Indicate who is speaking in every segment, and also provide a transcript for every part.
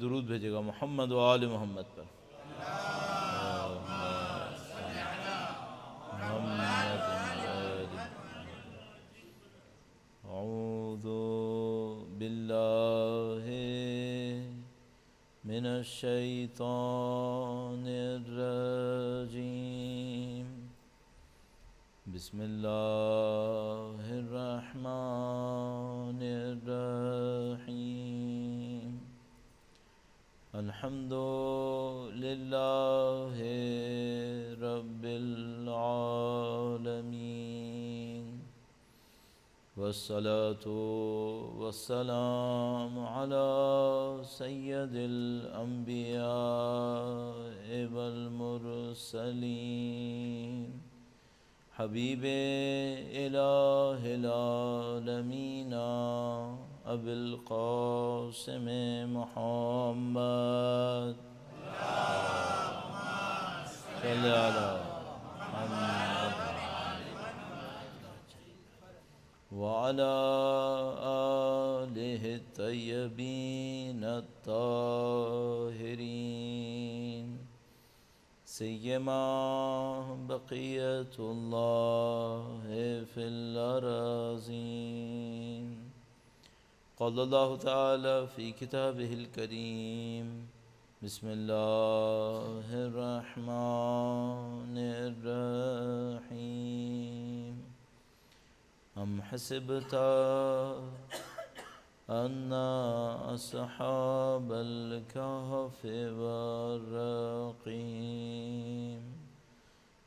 Speaker 1: درود بھیجے گا محمد و آل محمد پر۔ اعوذ باللہ من الشیطان الرجیم، بسم اللہ الرحمن الرحیم، الحمد للہ رب العالمین، والصلاة والسلام علی سید الانبیاء والمرسلین، حبیب الہ العالمین ابی القاسم محمد، صلی علی محمد وعلی آلہ الطیبین الطاہرین، سیما بقیت اللہ فی الارضین۔ قال اللہ تعالی فی کتابہ الکریم، بسم اللہ الرحمن الرحیم، ام حسبت ان اصحاب الکہف والرقیم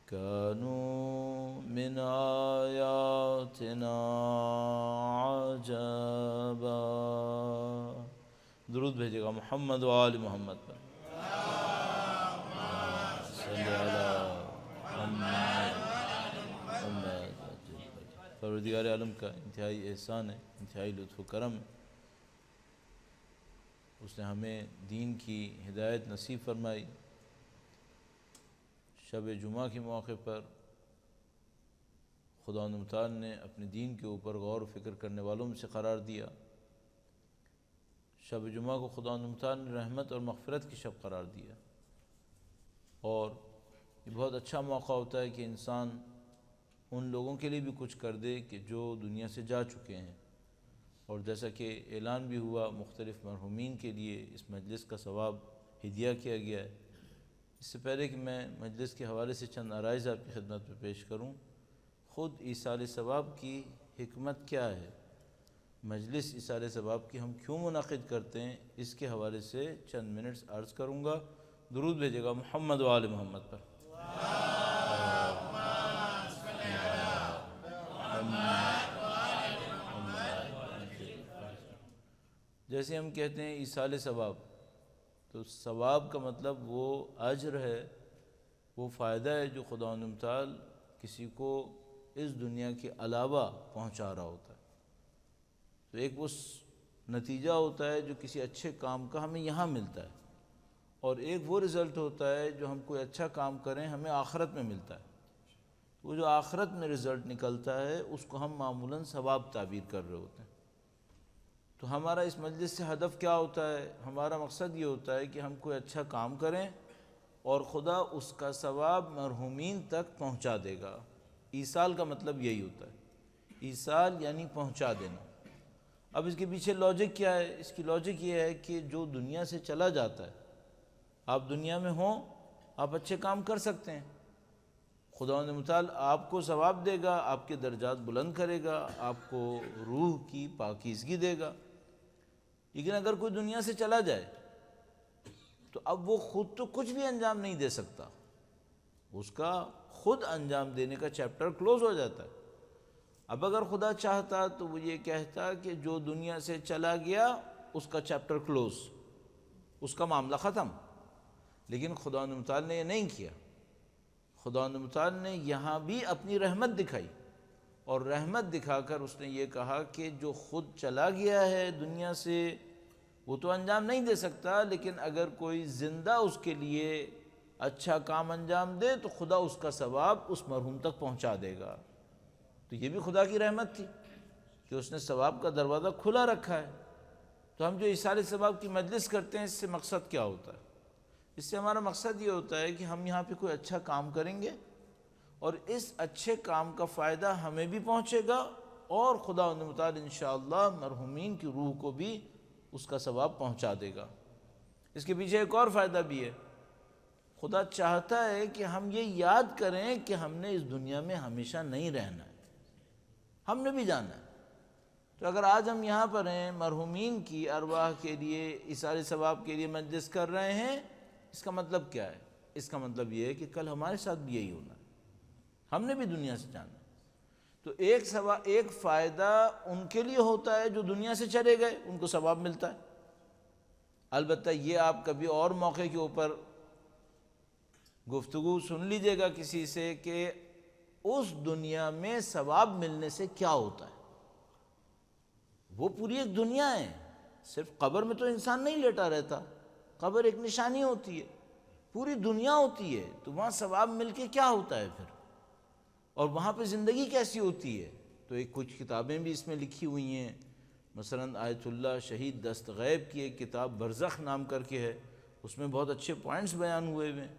Speaker 1: كانوا من آیاتنا عجبا۔ درود بھیجے گا محمد و آل محمد پر۔ صلی علی محمد۔ پروردگار عالم کا انتہائی احسان ہے، انتہائی لطف و کرم ہے، اس نے ہمیں دین کی ہدایت نصیب فرمائی۔ شب جمعہ کے موقع پر خداوند متعال نے اپنے دین کے اوپر غور و فکر کرنے والوں میں سے قرار دیا۔ شب جمعہ کو خداوند متعال نے رحمت اور مغفرت کی شب قرار دیا، اور یہ بہت اچھا موقع ہوتا ہے کہ انسان ان لوگوں کے لیے بھی کچھ کر دے کہ جو دنیا سے جا چکے ہیں، اور جیسا کہ اعلان بھی ہوا مختلف مرحومین کے لیے اس مجلس کا ثواب ہدیہ کیا گیا ہے۔ اس سے پہلے کہ میں مجلس کے حوالے سے چند عرائض آپ کی خدمت میں پیش کروں، خود ایصال ثواب کی حکمت کیا ہے، مجلس ایصال ثواب کی ہم کیوں منعقد کرتے ہیں، اس کے حوالے سے چند منٹس عرض کروں گا۔ درود بھیجے گا محمد و آل محمد پر۔ جیسے ہم کہتے ہیں ایصال ثواب، تو ثواب کا مطلب وہ اجر ہے، وہ فائدہ ہے جو خداوند متعال کسی کو اس دنیا کے علاوہ پہنچا رہا ہوتا ہے۔ تو ایک اس نتیجہ ہوتا ہے جو کسی اچھے کام کا ہمیں یہاں ملتا ہے، اور ایک وہ رزلٹ ہوتا ہے جو ہم کوئی اچھا کام کریں ہمیں آخرت میں ملتا ہے۔ وہ جو آخرت میں رزلٹ نکلتا ہے اس کو ہم معمولاً ثواب تعبیر کر رہے ہوتے ہیں۔ تو ہمارا اس مجلس سے ہدف کیا ہوتا ہے؟ ہمارا مقصد یہ ہوتا ہے کہ ہم کوئی اچھا کام کریں اور خدا اس کا ثواب مرحومین تک پہنچا دے گا۔ ایصال کا مطلب یہی ہوتا ہے، ایصال یعنی پہنچا دینا۔ اب اس کے پیچھے لاجک کیا ہے؟ اس کی لاجک یہ ہے کہ جو دنیا سے چلا جاتا ہے، آپ دنیا میں ہوں، آپ اچھے کام کر سکتے ہیں، خداوند متعال آپ کو ثواب دے گا، آپ کے درجات بلند کرے گا، آپ کو روح کی پاکیزگی دے گا۔ لیکن اگر کوئی دنیا سے چلا جائے تو اب وہ خود تو کچھ بھی انجام نہیں دے سکتا، اس کا خود انجام دینے کا چیپٹر کلوز ہو جاتا ہے۔ اب اگر خدا چاہتا تو وہ یہ کہتا کہ جو دنیا سے چلا گیا اس کا چیپٹر کلوز، اس کا معاملہ ختم، لیکن خداوند متعال نے یہ نہیں کیا۔ خداوند متعال نے یہاں بھی اپنی رحمت دکھائی، اور رحمت دکھا کر اس نے یہ کہا کہ جو خود چلا گیا ہے دنیا سے وہ تو انجام نہیں دے سکتا، لیکن اگر کوئی زندہ اس کے لیے اچھا کام انجام دے تو خدا اس کا ثواب اس مرحوم تک پہنچا دے گا۔ تو یہ بھی خدا کی رحمت تھی کہ اس نے ثواب کا دروازہ کھلا رکھا ہے۔ تو ہم جو ایصال ثواب کی مجلس کرتے ہیں اس سے مقصد کیا ہوتا ہے؟ اس سے ہمارا مقصد یہ ہوتا ہے کہ ہم یہاں پہ کوئی اچھا کام کریں گے اور اس اچھے کام کا فائدہ ہمیں بھی پہنچے گا اور خدا متعالی انشاءاللہ مرحومین کی روح کو بھی اس کا ثواب پہنچا دے گا۔ اس کے پیچھے ایک اور فائدہ بھی ہے، خدا چاہتا ہے کہ ہم یہ یاد کریں کہ ہم نے اس دنیا میں ہمیشہ نہیں رہنا ہے، ہم نے بھی جانا ہے۔ تو اگر آج ہم یہاں پر ہیں، مرحومین کی ارواح کے لیے ایصال ثواب کے لیے مجلس کر رہے ہیں، اس کا مطلب کیا ہے؟ اس کا مطلب یہ ہے کہ کل ہمارے ساتھ بھی یہی ہونا ہے، ہم نے بھی دنیا سے جانا ہے۔ تو ایک فائدہ ان کے لیے ہوتا ہے جو دنیا سے چلے گئے، ان کو ثواب ملتا ہے۔ البتہ یہ آپ کبھی اور موقع کے اوپر گفتگو سن لیجئے گا کسی سے کہ اس دنیا میں ثواب ملنے سے کیا ہوتا ہے۔ وہ پوری ایک دنیا ہے، صرف قبر میں تو انسان نہیں لیٹا رہتا، قبر ایک نشانی ہوتی ہے، پوری دنیا ہوتی ہے، تو وہاں ثواب مل کے کیا ہوتا ہے پھر، اور وہاں پہ زندگی کیسی ہوتی ہے۔ تو کچھ کتابیں بھی اس میں لکھی ہوئی ہیں، مثلا آیت اللہ شہید دست غیب کی ایک کتاب برزخ نام کر کے ہے، اس میں بہت اچھے پوائنٹس بیان ہوئے ہوئے ہیں۔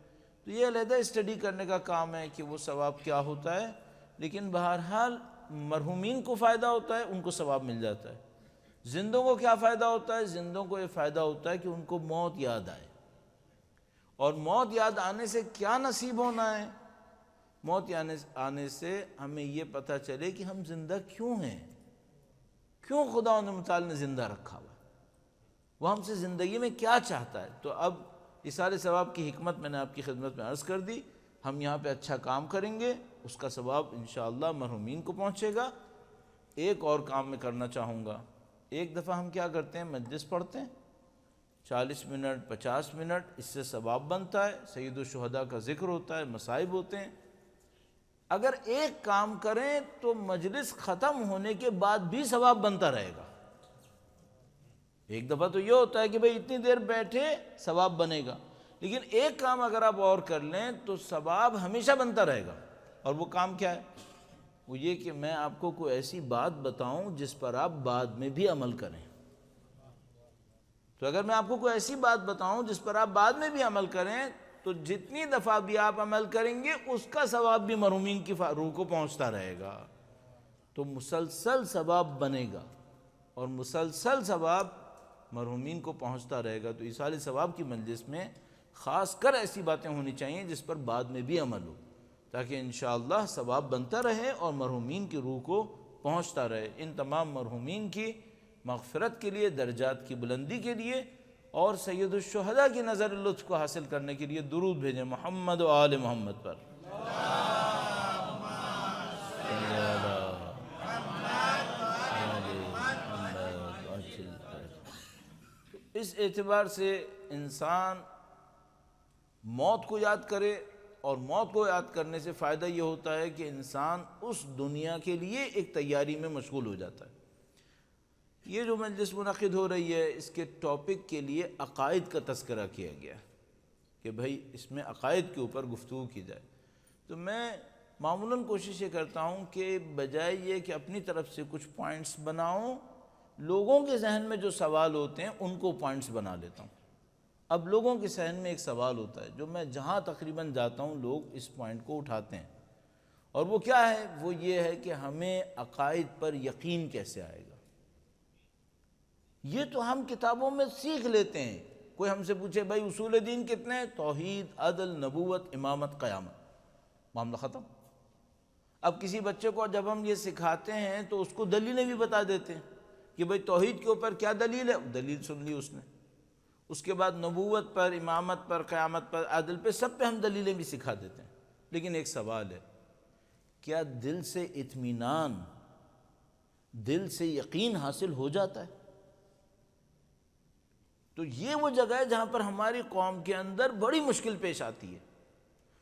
Speaker 1: تو یہ علیحدہ اسٹڈی کرنے کا کام ہے کہ وہ ثواب کیا ہوتا ہے، لیکن بہرحال مرحومین کو فائدہ ہوتا ہے، ان کو ثواب مل جاتا ہے۔ زندوں کو کیا فائدہ ہوتا ہے؟ زندوں کو یہ فائدہ ہوتا ہے کہ ان کو موت یاد آئے، اور موت یاد آنے سے کیا نصیب ہونا ہے؟ موت آنے سے ہمیں یہ پتہ چلے کہ ہم زندہ کیوں ہیں، کیوں خدا متعالی نے زندہ رکھا ہوا، وہ ہم سے زندگی میں کیا چاہتا ہے۔ تو اب ایصال ثواب کی حکمت میں نے آپ کی خدمت میں عرض کر دی۔ ہم یہاں پہ اچھا کام کریں گے، اس کا ثواب انشاءاللہ مرحومین کو پہنچے گا۔ ایک اور کام میں کرنا چاہوں گا، ایک دفعہ ہم کیا کرتے ہیں، مجلس پڑھتے ہیں 40 منٹ 50 منٹ، اس سے ثواب بنتا ہے، سید الشہداء کا ذکر ہوتا ہے، مصائب ہوتے ہیں۔ اگر ایک کام کریں تو مجلس ختم ہونے کے بعد بھی ثواب بنتا رہے گا۔ ایک دفعہ تو یہ ہوتا ہے کہ بھئی اتنی دیر بیٹھے ثواب بنے گا، لیکن ایک کام اگر آپ اور کر لیں تو ثواب ہمیشہ بنتا رہے گا۔ اور وہ کام کیا ہے؟ وہ یہ کہ میں آپ کو کوئی ایسی بات بتاؤں جس پر آپ بعد میں بھی عمل کریں۔ تو اگر میں آپ کو کوئی ایسی بات بتاؤں جس پر آپ بعد میں بھی عمل کریں تو جتنی دفعہ بھی آپ عمل کریں گے اس کا ثواب بھی مرحومین کی روح کو پہنچتا رہے گا، تو مسلسل ثواب بنے گا اور مسلسل ثواب مرحومین کو پہنچتا رہے گا۔ تو ایصال ثواب کی مجلس میں خاص کر ایسی باتیں ہونی چاہیے جس پر بعد میں بھی عمل ہو، تاکہ انشاءاللہ ثواب بنتا رہے اور مرحومین کی روح کو پہنچتا رہے۔ ان تمام مرحومین کی مغفرت کے لیے، درجات کی بلندی کے لیے اور سید الشہداء کی نظر لطف کو حاصل کرنے کے لیے درود بھیجیں محمد و آل محمد پر۔ اس اعتبار سے انسان موت کو یاد کرے، اور موت کو یاد کرنے سے فائدہ یہ ہوتا ہے کہ انسان اس دنیا کے لیے ایک تیاری میں مشغول ہو جاتا ہے۔ یہ جو مجلس منعقد ہو رہی ہے اس کے ٹاپک کے لیے عقائد کا تذکرہ کیا گیا کہ بھائی اس میں عقائد کے اوپر گفتگو کی جائے۔ تو میں معمولاً کوشش یہ کرتا ہوں کہ بجائے یہ کہ اپنی طرف سے کچھ پوائنٹس بناؤں، لوگوں کے ذہن میں جو سوال ہوتے ہیں ان کو پوائنٹس بنا لیتا ہوں۔ اب لوگوں کے ذہن میں ایک سوال ہوتا ہے جو میں جہاں تقریباً جاتا ہوں لوگ اس پوائنٹ کو اٹھاتے ہیں، اور وہ کیا ہے؟ وہ یہ ہے کہ ہمیں عقائد پر یقین کیسے آئے گا؟ یہ تو ہم کتابوں میں سیکھ لیتے ہیں۔ کوئی ہم سے پوچھے بھائی اصول دین کتنے ہیں؟ توحید، عدل، نبوت، امامت، قیامت، معاملہ ختم۔ اب کسی بچے کو جب ہم یہ سکھاتے ہیں تو اس کو دلیلیں بھی بتا دیتے ہیں کہ بھائی توحید کے اوپر کیا دلیل ہے، دلیل سن لی اس نے۔ اس کے بعد نبوت پر، امامت پر، قیامت پر، عدل پہ، سب پہ ہم دلیلیں بھی سکھا دیتے ہیں۔ لیکن ایک سوال ہے، کیا دل سے اطمینان، دل سے یقین حاصل ہو جاتا ہے؟ تو یہ وہ جگہ ہے جہاں پر ہماری قوم کے اندر بڑی مشکل پیش آتی ہے۔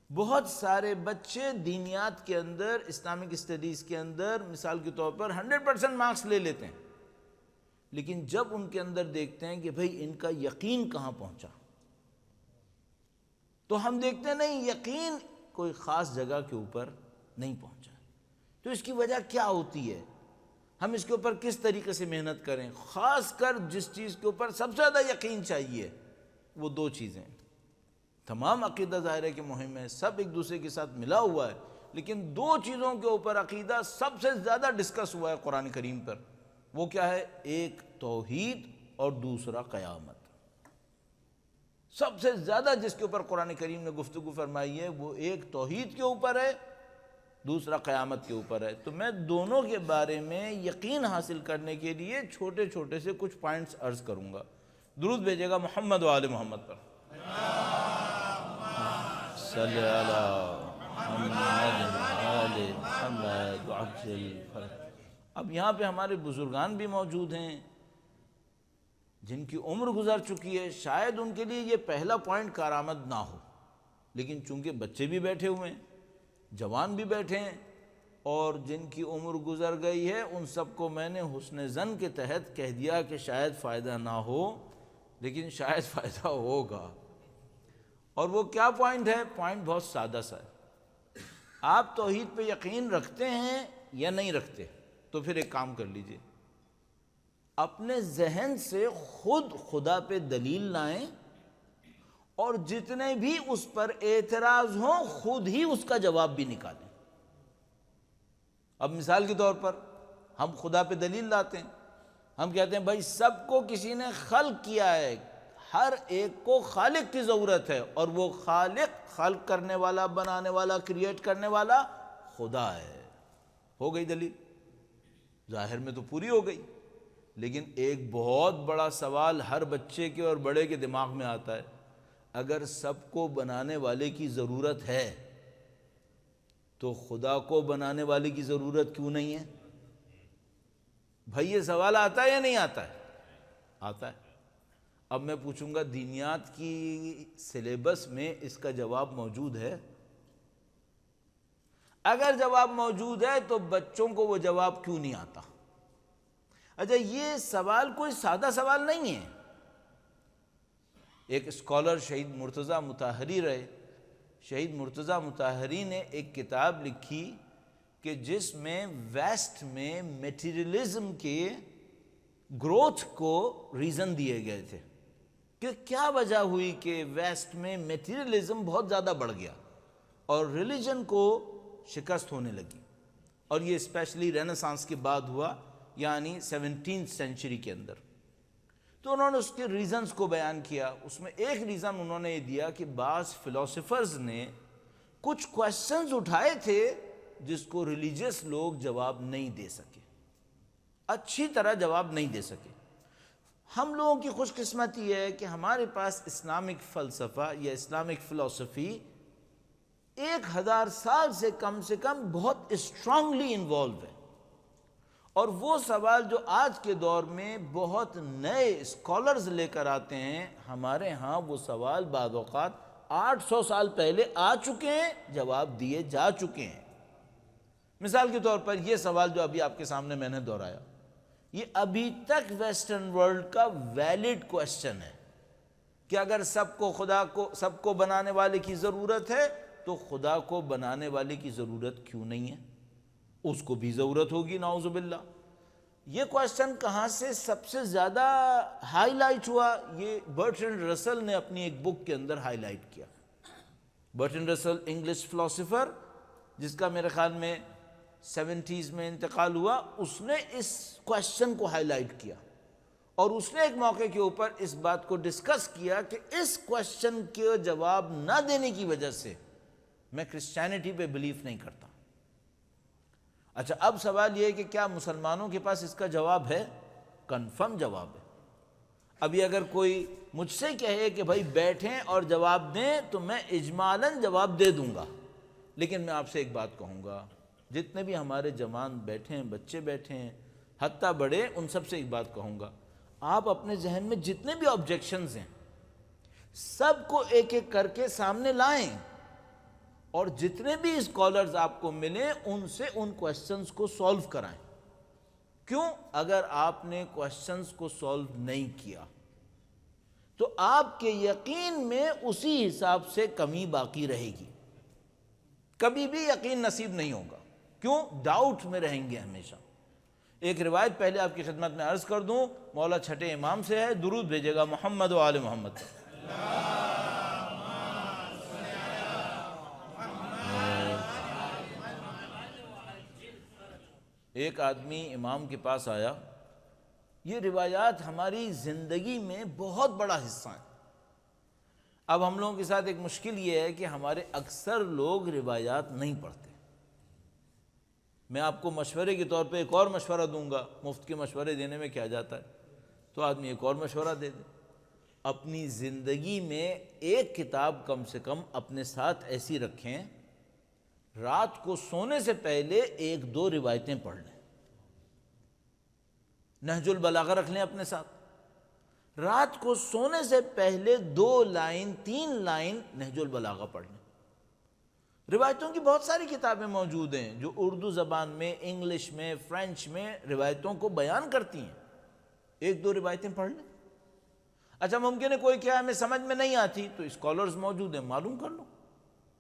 Speaker 1: بہت سارے بچے دینیات کے اندر، اسلامک اسٹڈیز کے اندر مثال کے طور پر 100% مارکس لے لیتے ہیں، لیکن جب ان کے اندر دیکھتے ہیں کہ بھئی ان کا یقین کہاں پہنچا، تو ہم دیکھتے ہیں نہیں، یقین کوئی خاص جگہ کے اوپر نہیں پہنچا۔ تو اس کی وجہ کیا ہوتی ہے؟ ہم اس کے اوپر کس طریقے سے محنت کریں. خاص کر جس چیز کے اوپر سب سے زیادہ یقین چاہیے وہ دو چیزیں. تمام عقیدہ ظاہر ہے کہ مہم ہے، سب ایک دوسرے کے ساتھ ملا ہوا ہے، لیکن دو چیزوں کے اوپر عقیدہ سب سے زیادہ ڈسکس ہوا ہے قرآن کریم پر. وہ کیا ہے؟ ایک توحید اور دوسرا قیامت. سب سے زیادہ جس کے اوپر قرآن کریم نے گفتگو فرمائی ہے وہ ایک توحید کے اوپر ہے، دوسرا قیامت کے اوپر ہے. تو میں دونوں کے بارے میں یقین حاصل کرنے کے لیے چھوٹے چھوٹے سے کچھ پوائنٹس عرض کروں گا. درود بھیجے گا محمد و آل محمد پر. صلی علی محمد آل محمد وعجل فرج. اب یہاں پہ ہمارے بزرگان بھی موجود ہیں جن کی عمر گزر چکی ہے، شاید ان کے لیے یہ پہلا پوائنٹ کارآمد نہ ہو، لیکن چونکہ بچے بھی بیٹھے ہوئے ہیں، جوان بھی بیٹھے ہیں، اور جن کی عمر گزر گئی ہے ان سب کو میں نے حسن ظن کے تحت کہہ دیا کہ شاید فائدہ نہ ہو، لیکن شاید فائدہ ہوگا. اور وہ کیا پوائنٹ ہے؟ پوائنٹ بہت سادہ سا ہے. آپ توحید پہ یقین رکھتے ہیں یا نہیں رکھتے؟ تو پھر ایک کام کر لیجئے، اپنے ذہن سے خود خدا پہ دلیل لائیں، اور جتنے بھی اس پر اعتراض ہوں خود ہی اس کا جواب بھی نکالیں. اب مثال کے طور پر ہم خدا پہ دلیل لاتے ہیں، ہم کہتے ہیں بھائی سب کو کسی نے خلق کیا ہے، ہر ایک کو خالق کی ضرورت ہے، اور وہ خلق کرنے والا، بنانے والا، کریٹ کرنے والا خدا ہے. ہو گئی دلیل، ظاہر میں تو پوری ہو گئی. لیکن ایک بہت بڑا سوال ہر بچے کے اور بڑے کے دماغ میں آتا ہے، اگر سب کو بنانے والے کی ضرورت ہے تو خدا کو بنانے والے کی ضرورت کیوں نہیں ہے؟ بھائی یہ سوال آتا ہے یا نہیں آتا ہے؟ آتا ہے. اب میں پوچھوں گا دینیات کی سلیبس میں اس کا جواب موجود ہے؟ اگر جواب موجود ہے تو بچوں کو وہ جواب کیوں نہیں آتا؟ اچھا یہ سوال کوئی سادہ سوال نہیں ہے. ایک اسکالر شہید مرتضیٰ مطہری رہے، شہید مرتضیٰ مطہری نے ایک کتاب لکھی کہ جس میں ویسٹ میں میٹیریلزم کے گروتھ کو ریزن دیے گئے تھے کہ کیا وجہ ہوئی کہ ویسٹ میں میٹیریلزم بہت زیادہ بڑھ گیا اور ریلیجن کو شکست ہونے لگی. اور یہ اسپیشلی رینیسانس کے بعد ہوا، یعنی 17th سینچری کے اندر. تو انہوں نے اس کے ریزنز کو بیان کیا. اس میں ایک ریزن انہوں نے یہ دیا کہ بعض فلاسفرز نے کچھ کویسچنز اٹھائے تھے جس کو ریلیجیس لوگ جواب نہیں دے سکے، اچھی طرح جواب نہیں دے سکے. ہم لوگوں کی خوش قسمتی ہے کہ ہمارے پاس اسلامک فلسفہ یا اسلامک فلسفی 1000 سال سے کم بہت اسٹرانگلی انوالو ہے. اور وہ سوال جو آج کے دور میں بہت نئے اسکالرز لے کر آتے ہیں، ہمارے ہاں وہ سوال بعض اوقات 800 سال پہلے آ چکے ہیں، جواب دیے جا چکے ہیں. مثال کے طور پر یہ سوال جو ابھی آپ کے سامنے میں نے دہرایا، یہ ابھی تک ویسٹرن ورلڈ کا ویلڈ کویسچن ہے کہ اگر سب کو بنانے والے کی ضرورت ہے تو خدا کو بنانے والے کی ضرورت کیوں نہیں ہے؟ اس کو بھی ضرورت ہوگی نعوذ باللہ. یہ کویسچن کہاں سے سب سے زیادہ ہائی لائٹ ہوا؟ یہ برٹرینڈ رسل نے اپنی ایک بک کے اندر ہائی لائٹ کیا. برٹرینڈ رسل انگلش فلاسفر جس کا میرے خیال میں 70s میں انتقال ہوا، اس نے اس کویسچن کو ہائی لائٹ کیا، اور اس نے ایک موقع کے اوپر اس بات کو ڈسکس کیا کہ اس کویسچن کے جواب نہ دینے کی وجہ سے میں کرسچینٹی پہ بلیف نہیں کرتا. اچھا اب سوال یہ ہے کہ کیا مسلمانوں کے پاس اس کا جواب ہے؟ کنفرم جواب ہے. ابھی اگر کوئی مجھ سے کہے کہ بھائی بیٹھیں اور جواب دیں تو میں اجمالاً جواب دے دوں گا، لیکن میں آپ سے ایک بات کہوں گا، جتنے بھی ہمارے جوان بیٹھے ہیں، بچے بیٹھے ہیں، حتیٰ بڑے، ان سب سے ایک بات کہوں گا، آپ اپنے ذہن میں جتنے بھی آبجیکشنز ہیں سب کو ایک ایک کر کے سامنے لائیں، اور جتنے بھی اسکالرز آپ کو ملیں ان سے ان کویسچنز کو سولو کرائیں. کیوں؟ اگر آپ نے کویسچنز کو سولو نہیں کیا تو آپ کے یقین میں اسی حساب سے کمی باقی رہے گی، کبھی بھی یقین نصیب نہیں ہوگا. کیوں؟ ڈاؤٹ میں رہیں گے ہمیشہ. ایک روایت پہلے آپ کی خدمت میں عرض کر دوں، مولا چھٹے امام سے ہے، درود بھیجے گا محمد و آل محمد۔ ایک آدمی امام کے پاس آیا، یہ روایات ہماری زندگی میں بہت بڑا حصہ ہیں۔ اب ہم لوگوں کے ساتھ ایک مشکل یہ ہے کہ ہمارے اکثر لوگ روایات نہیں پڑھتے۔ میں آپ کو مشورے کے طور پہ ایک اور مشورہ دوں گا، مفت کے مشورے دینے میں کیا جاتا ہے، تو آدمی ایک اور مشورہ دے دے۔ اپنی زندگی میں ایک کتاب کم سے کم اپنے ساتھ ایسی رکھیں، رات کو سونے سے پہلے 1-2 روایتیں پڑھ لیں۔ نہج البلاغہ رکھ لیں اپنے ساتھ، رات کو سونے سے پہلے 2 لائن 3 لائن نہج البلاغہ پڑھ لیں۔ روایتوں کی بہت ساری کتابیں موجود ہیں جو اردو زبان میں، انگلش میں، فرینچ میں روایتوں کو بیان کرتی ہیں، 1-2 روایتیں پڑھ لیں۔ اچھا ممکن ہے کوئی کیا ہمیں سمجھ میں نہیں آتی، تو اسکالرز موجود ہیں، معلوم کر لو،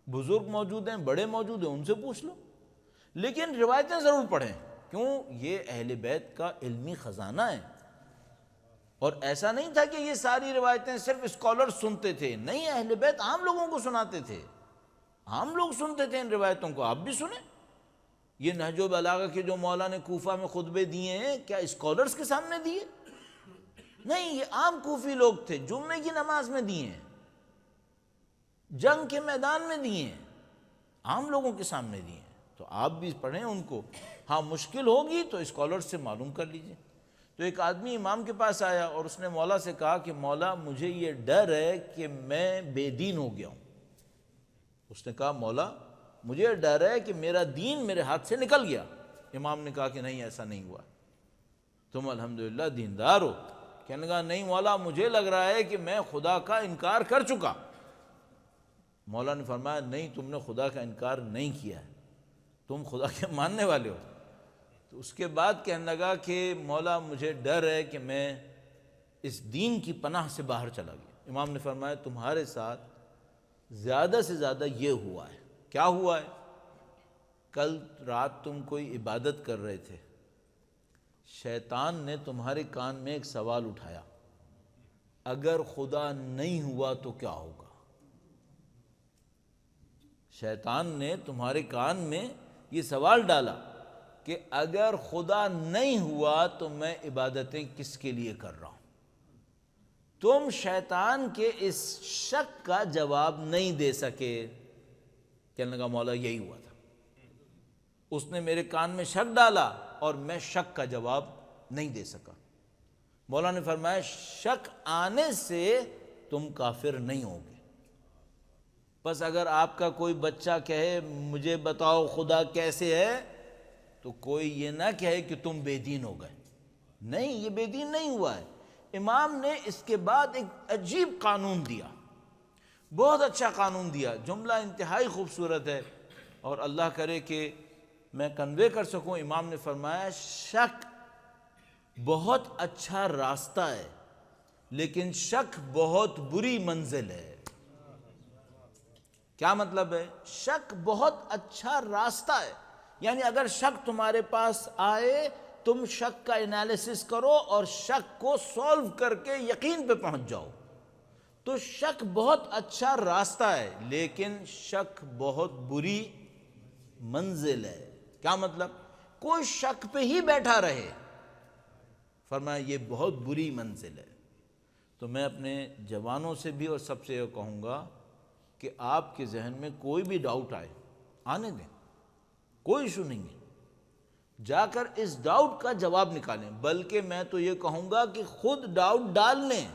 Speaker 1: بزرگ موجود ہیں، بڑے موجود ہیں، ان سے پوچھ لو، لیکن روایتیں ضرور پڑھیں۔ کیوں؟ یہ اہل بیت کا علمی خزانہ ہے۔ اور ایسا نہیں تھا کہ یہ ساری روایتیں صرف اسکالر سنتے تھے، نہیں، اہل بیت عام لوگوں کو سناتے تھے، عام لوگ سنتے تھے ان روایتوں کو، آپ بھی سنیں۔ یہ نہج البلاغہ کے جو مولا نے کوفہ میں خطبے دیے ہیں، کیا اسکالرز کے سامنے دیے؟ نہیں، یہ عام کوفی لوگ تھے، جمعے کی نماز میں دیے ہیں، جنگ کے میدان میں دیے ہیں، عام لوگوں کے سامنے دیے ہیں۔ تو آپ بھی پڑھیں ان کو، ہاں مشکل ہوگی تو اسکالر سے معلوم کر لیجئے۔ تو ایک آدمی امام کے پاس آیا اور اس نے مولا سے کہا کہ مولا مجھے یہ ڈر ہے کہ میں بے دین ہو گیا ہوں۔ اس نے کہا مولا مجھے ڈر ہے کہ میرا دین میرے ہاتھ سے نکل گیا۔ امام نے کہا کہ نہیں، ایسا نہیں ہوا، تم الحمدللہ دیندار ہو۔ کہنے لگا نہیں مولا، مجھے لگ رہا ہے کہ میں خدا کا انکار کر چکا۔ مولا نے فرمایا نہیں، تم نے خدا کا انکار نہیں کیا ہے، تم خدا کے ماننے والے ہو۔ تو اس کے بعد کہنے لگا کہ مولا مجھے ڈر ہے کہ میں اس دین کی پناہ سے باہر چلا گیا۔ امام نے فرمایا تمہارے ساتھ زیادہ سے زیادہ یہ ہوا ہے۔ کیا ہوا ہے؟ کل رات تم کوئی عبادت کر رہے تھے، شیطان نے تمہارے کان میں ایک سوال اٹھایا، اگر خدا نہیں ہوا تو کیا ہوگا؟ شیطان نے تمہارے کان میں یہ سوال ڈالا کہ اگر خدا نہیں ہوا تو میں عبادتیں کس کے لیے کر رہا ہوں؟ تم شیطان کے اس شک کا جواب نہیں دے سکے۔ کہنے لگا مولا یہی ہوا تھا، اس نے میرے کان میں شک ڈالا اور میں شک کا جواب نہیں دے سکا۔ مولا نے فرمایا شک آنے سے تم کافر نہیں ہوگے۔ بس اگر آپ کا کوئی بچہ کہے مجھے بتاؤ خدا کیسے ہے، تو کوئی یہ نہ کہے کہ تم بے دین ہو گئے، نہیں، یہ بے دین نہیں ہوا ہے۔ امام نے اس کے بعد ایک عجیب قانون دیا، بہت اچھا قانون دیا، جملہ انتہائی خوبصورت ہے، اور اللہ کرے کہ میں کنوے کر سکوں۔ امام نے فرمایا شک بہت اچھا راستہ ہے، لیکن شک بہت بری منزل ہے۔ کیا مطلب ہے؟ شک بہت اچھا راستہ ہے، یعنی اگر شک تمہارے پاس آئے تم شک کا انالیسس کرو اور شک کو سولو کر کے یقین پہ پہنچ جاؤ، تو شک بہت اچھا راستہ ہے، لیکن شک بہت بری منزل ہے۔ کیا مطلب؟ کوئی شک پہ ہی بیٹھا رہے، فرمایا یہ بہت بری منزل ہے۔ تو میں اپنے جوانوں سے بھی اور سب سے یہ کہوں گا کہ آپ کے ذہن میں کوئی بھی ڈاؤٹ آئے، آنے دیں، کوئی ایشو نہیں ہے، جا کر اس ڈاؤٹ کا جواب نکالیں، بلکہ میں تو یہ کہوں گا کہ خود ڈاؤٹ ڈال لیں۔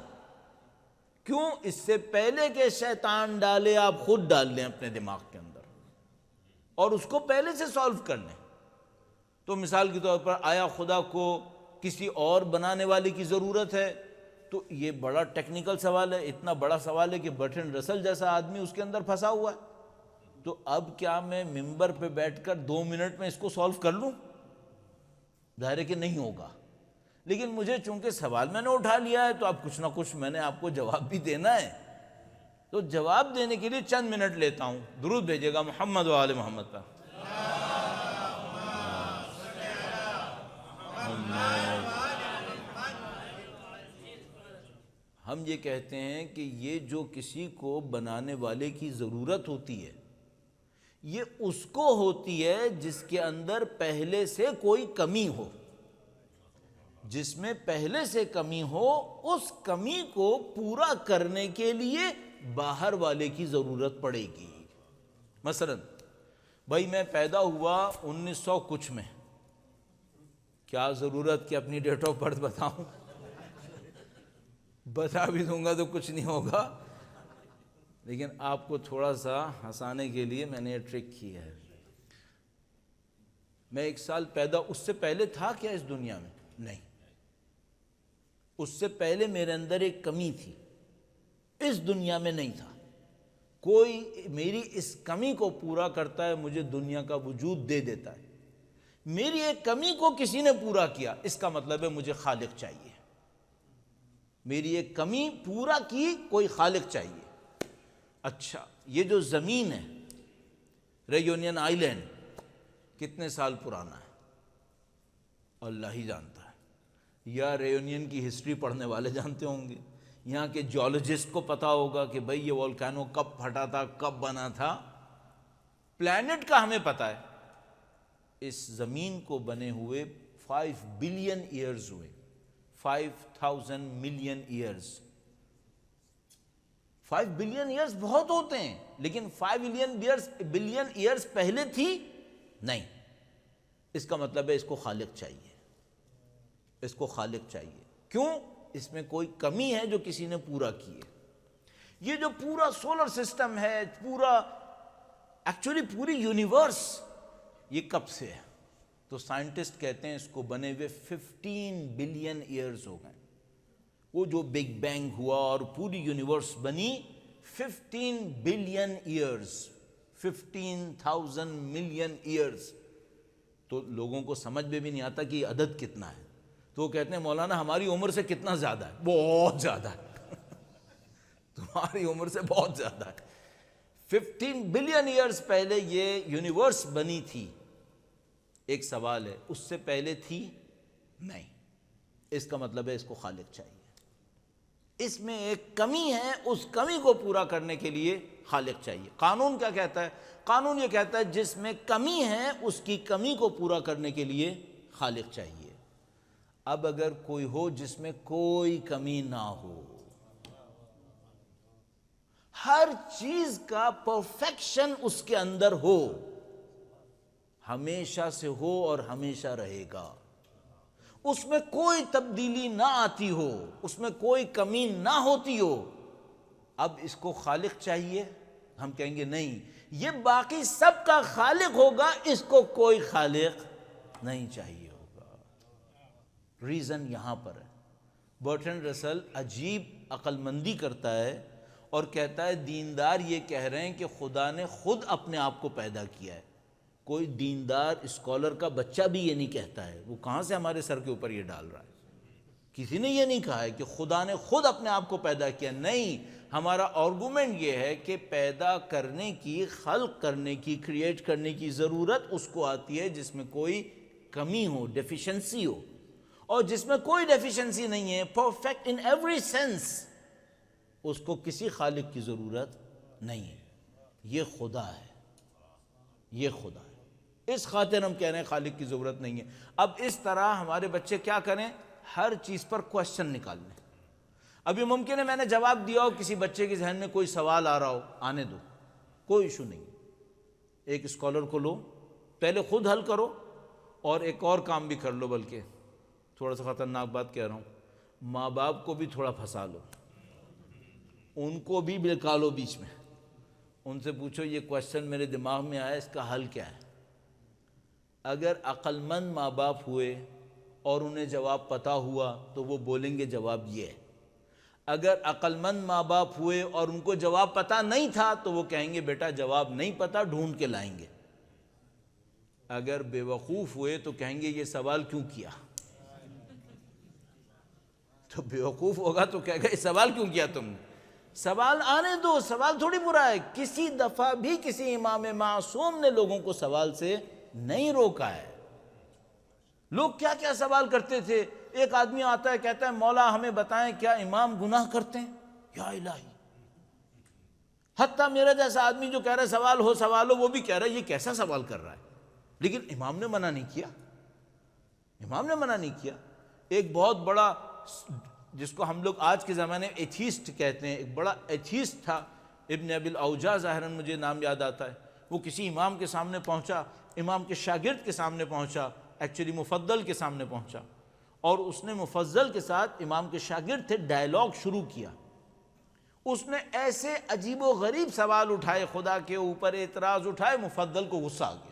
Speaker 1: کیوں؟ اس سے پہلے کہ شیطان ڈالے آپ خود ڈال لیں اپنے دماغ کے اندر اور اس کو پہلے سے سولو کر لیں۔ تو مثال کے طور پر آیا خدا کو کسی اور بنانے والے کی ضرورت ہے؟ تو یہ بڑا ٹیکنیکل سوال ہے، اتنا بڑا سوال ہے کہ برٹرینڈ رسل جیسا آدمی اس کے اندر پھنسا ہوا ہے۔ تو اب کیا میں ممبر پہ بیٹھ کر 2 منٹ میں اس کو سولو کر لوں؟ ظاہر ہے کہ نہیں ہوگا، لیکن مجھے چونکہ سوال میں نے اٹھا لیا ہے تو اب کچھ نہ کچھ میں نے آپ کو جواب بھی دینا ہے، تو جواب دینے کے لیے چند منٹ لیتا ہوں۔ درود بھیجیے گا محمد و آل محمد پر۔ ہم یہ کہتے ہیں کہ یہ جو کسی کو بنانے والے کی ضرورت ہوتی ہے یہ اس کو ہوتی ہے جس کے اندر پہلے سے کوئی کمی ہو. جس میں پہلے سے کمی ہو اس کمی کو پورا کرنے کے لیے باہر والے کی ضرورت پڑے گی. مثلا بھائی میں پیدا ہوا 1900 کچھ میں، کیا ضرورت کہ اپنی ڈیٹ آف برتھ بتاؤں؟ بتا بھی دوں گا تو کچھ نہیں ہوگا، لیکن آپ کو تھوڑا سا ہنسانے کے لیے میں نے یہ ٹرک کی ہے. میں 1 سال پیدا، اس سے پہلے تھا کیا اس دنیا میں؟ نہیں. اس سے پہلے میرے اندر ایک کمی تھی، اس دنیا میں نہیں تھا. کوئی میری اس کمی کو پورا کرتا ہے، مجھے دنیا کا وجود دے دیتا ہے. میری ایک کمی کو کسی نے پورا کیا، اس کا مطلب ہے مجھے خالق چاہیے. میری ایک کمی پورا کی، کوئی خالق چاہیے. اچھا یہ جو زمین ہے ریونین آئیلینڈ کتنے سال پرانا ہے اللہ ہی جانتا ہے، یا ریونین کی ہسٹری پڑھنے والے جانتے ہوں گے. یہاں کے جیولوجسٹ کو پتا ہوگا کہ بھئی یہ والکینو کب پھٹا تھا، کب بنا تھا. پلانٹ کا ہمیں پتا ہے. اس زمین کو بنے ہوئے 5 بلین ایئرز ہوئے، 5000 ملین ایئرز. 5 بلین ایئرز بہت ہوتے ہیں، لیکن 5 بلین ایئرز پہلے تھی نہیں. اس کا مطلب ہے اس کو خالق چاہیے، اس کو خالق چاہیے. کیوں؟ اس میں کوئی کمی ہے جو کسی نے پورا کی ہے. یہ جو پورا سولر سسٹم ہے، ایکچولی پوری یونیورس، یہ کب سے ہے؟ تو سائنٹسٹ کہتے ہیں اس کو بنے ہوئے 15 بلین ایئرز ہو گئے. وہ جو بگ بینگ ہوا اور پوری یونیورس بنی، 15 بلین ایئرز، 15,000 ملین ایئرز. تو لوگوں کو سمجھ میں بھی نہیں آتا کہ یہ عدد کتنا ہے. تو وہ کہتے ہیں مولانا ہماری عمر سے کتنا زیادہ ہے؟ بہت زیادہ ہے. تمہاری عمر سے بہت زیادہ ہے. 15 بلین ایئرز پہلے یہ یونیورس بنی تھی. ایک سوال ہے، اس سے پہلے تھی؟ نہیں. اس کا مطلب ہے اس کو خالق چاہیے. اس میں ایک کمی ہے، اس کمی کو پورا کرنے کے لیے خالق چاہیے. قانون کیا کہتا ہے؟ قانون یہ کہتا ہے جس میں کمی ہے اس کی کمی کو پورا کرنے کے لیے خالق چاہیے. اب اگر کوئی ہو جس میں کوئی کمی نہ ہو، ہر چیز کا پرفیکشن اس کے اندر ہو، ہمیشہ سے ہو اور ہمیشہ رہے گا، اس میں کوئی تبدیلی نہ آتی ہو، اس میں کوئی کمی نہ ہوتی ہو، اب اس کو خالق چاہیے؟ ہم کہیں گے نہیں، یہ باقی سب کا خالق ہوگا، اس کو کوئی خالق نہیں چاہیے ہوگا. ریزن یہاں پر ہے. برٹرینڈ رسل عجیب عقل مندی کرتا ہے اور کہتا ہے دیندار یہ کہہ رہے ہیں کہ خدا نے خود اپنے آپ کو پیدا کیا ہے. کوئی دیندار اسکالر کا بچہ بھی یہ نہیں کہتا ہے. وہ کہاں سے ہمارے سر کے اوپر یہ ڈال رہا ہے؟ کسی نے یہ نہیں کہا ہے کہ خدا نے خود اپنے آپ کو پیدا کیا. نہیں، ہمارا آرگومنٹ یہ ہے کہ پیدا کرنے کی، خلق کرنے کی، کریٹ کرنے کی ضرورت اس کو آتی ہے جس میں کوئی کمی ہو، ڈیفیشنسی ہو. اور جس میں کوئی ڈیفیشنسی نہیں ہے، پرفیکٹ ان ایوری سینس، اس کو کسی خالق کی ضرورت نہیں ہے. یہ خدا ہے، یہ خدا ہے. اس خاطر ہم کہہ رہے ہیں خالق کی ضرورت نہیں ہے. اب اس طرح ہمارے بچے کیا کریں؟ ہر چیز پر کوشچن نکال لیں. ابھی ممکن ہے میں نے جواب دیا ہو، کسی بچے کے ذہن میں کوئی سوال آ رہا ہو، آنے دو، کوئی ایشو نہیں. ایک اسکالر کو لو، پہلے خود حل کرو، اور ایک اور کام بھی کر لو. بلکہ تھوڑا سا خطرناک بات کہہ رہا ہوں، ماں باپ کو بھی تھوڑا پھنسا لو، ان کو بھی بلکا لو بیچ میں. ان سے پوچھو یہ کوشچن میرے دماغ میں آیا، اس کا حل کیا ہے؟ اگر عقل مند ماں باپ ہوئے اور انہیں جواب پتا ہوا تو وہ بولیں گے جواب یہ ہے. اگر عقل مند ماں باپ ہوئے اور ان کو جواب پتا نہیں تھا تو وہ کہیں گے بیٹا جواب نہیں پتا، ڈھونڈ کے لائیں گے. اگر بے وقوف ہوئے تو کہیں گے یہ سوال کیوں کیا؟ تو بے وقوف ہوگا تو کہے گا یہ سوال کیوں کیا تم نے؟ سوال آنے دو، سوال تھوڑی برا ہے. کسی دفعہ بھی کسی امام معصوم نے لوگوں کو سوال سے نہیں روکا ہے. لوگ کیا کیا سوال کرتے تھے. ایک آدمی آتا ہے کہتا ہے مولا ہمیں بتائیں کیا امام گناہ کرتے ہیں؟ یا الہی، حتیٰ میرا جیسا آدمی جو کہہ رہا ہے سوال ہو وہ بھی کہہ رہا ہے یہ کیسا سوال کر رہا ہے. لیکن امام نے منع نہیں کیا، امام نے منع نہیں کیا. ایک بہت بڑا، جس کو ہم لوگ آج کے زمانے میں ایتھیسٹ کہتے ہیں، ایک بڑا ایتھیسٹ تھا ابن ابی الاوجاع، ظاہراً مجھے نام یاد آتا ہے. وہ کسی امام کے سامنے پہنچا، امام کے شاگرد کے سامنے پہنچا، ایکچولی مفضل کے سامنے پہنچا، اور اس نے مفضل کے ساتھ، امام کے شاگرد تھے، ڈائلاگ شروع کیا. اس نے ایسے عجیب و غریب سوال اٹھائے، خدا کے اوپر اعتراض اٹھائے. مفضل کو غصہ آ گیا،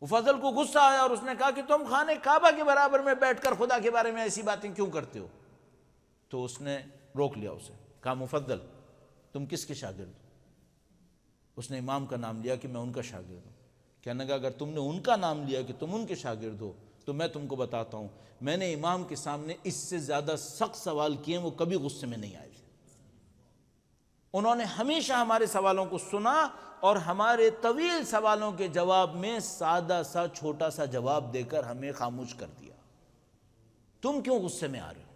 Speaker 1: مفضل کو غصہ آیا اور اس نے کہا کہ تم خانہ کعبہ کے برابر میں بیٹھ کر خدا کے بارے میں ایسی باتیں کیوں کرتے ہو؟ تو اس نے روک لیا اسے، کہا مفضل تم کس کے شاگرد ہو؟ اس نے امام کا نام لیا کہ میں ان کا شاگرد ہوں. کہنے لگا اگر تم نے ان کا نام لیا کہ تم ان کے شاگرد ہو تو میں تم کو بتاتا ہوں، میں نے امام کے سامنے اس سے زیادہ سخت سوال کیے، وہ کبھی غصے میں نہیں آئے تھے. انہوں نے ہمیشہ ہمارے سوالوں کو سنا اور ہمارے طویل سوالوں کے جواب میں سادہ سا چھوٹا سا جواب دے کر ہمیں خاموش کر دیا. تم کیوں غصے میں آ رہے ہو؟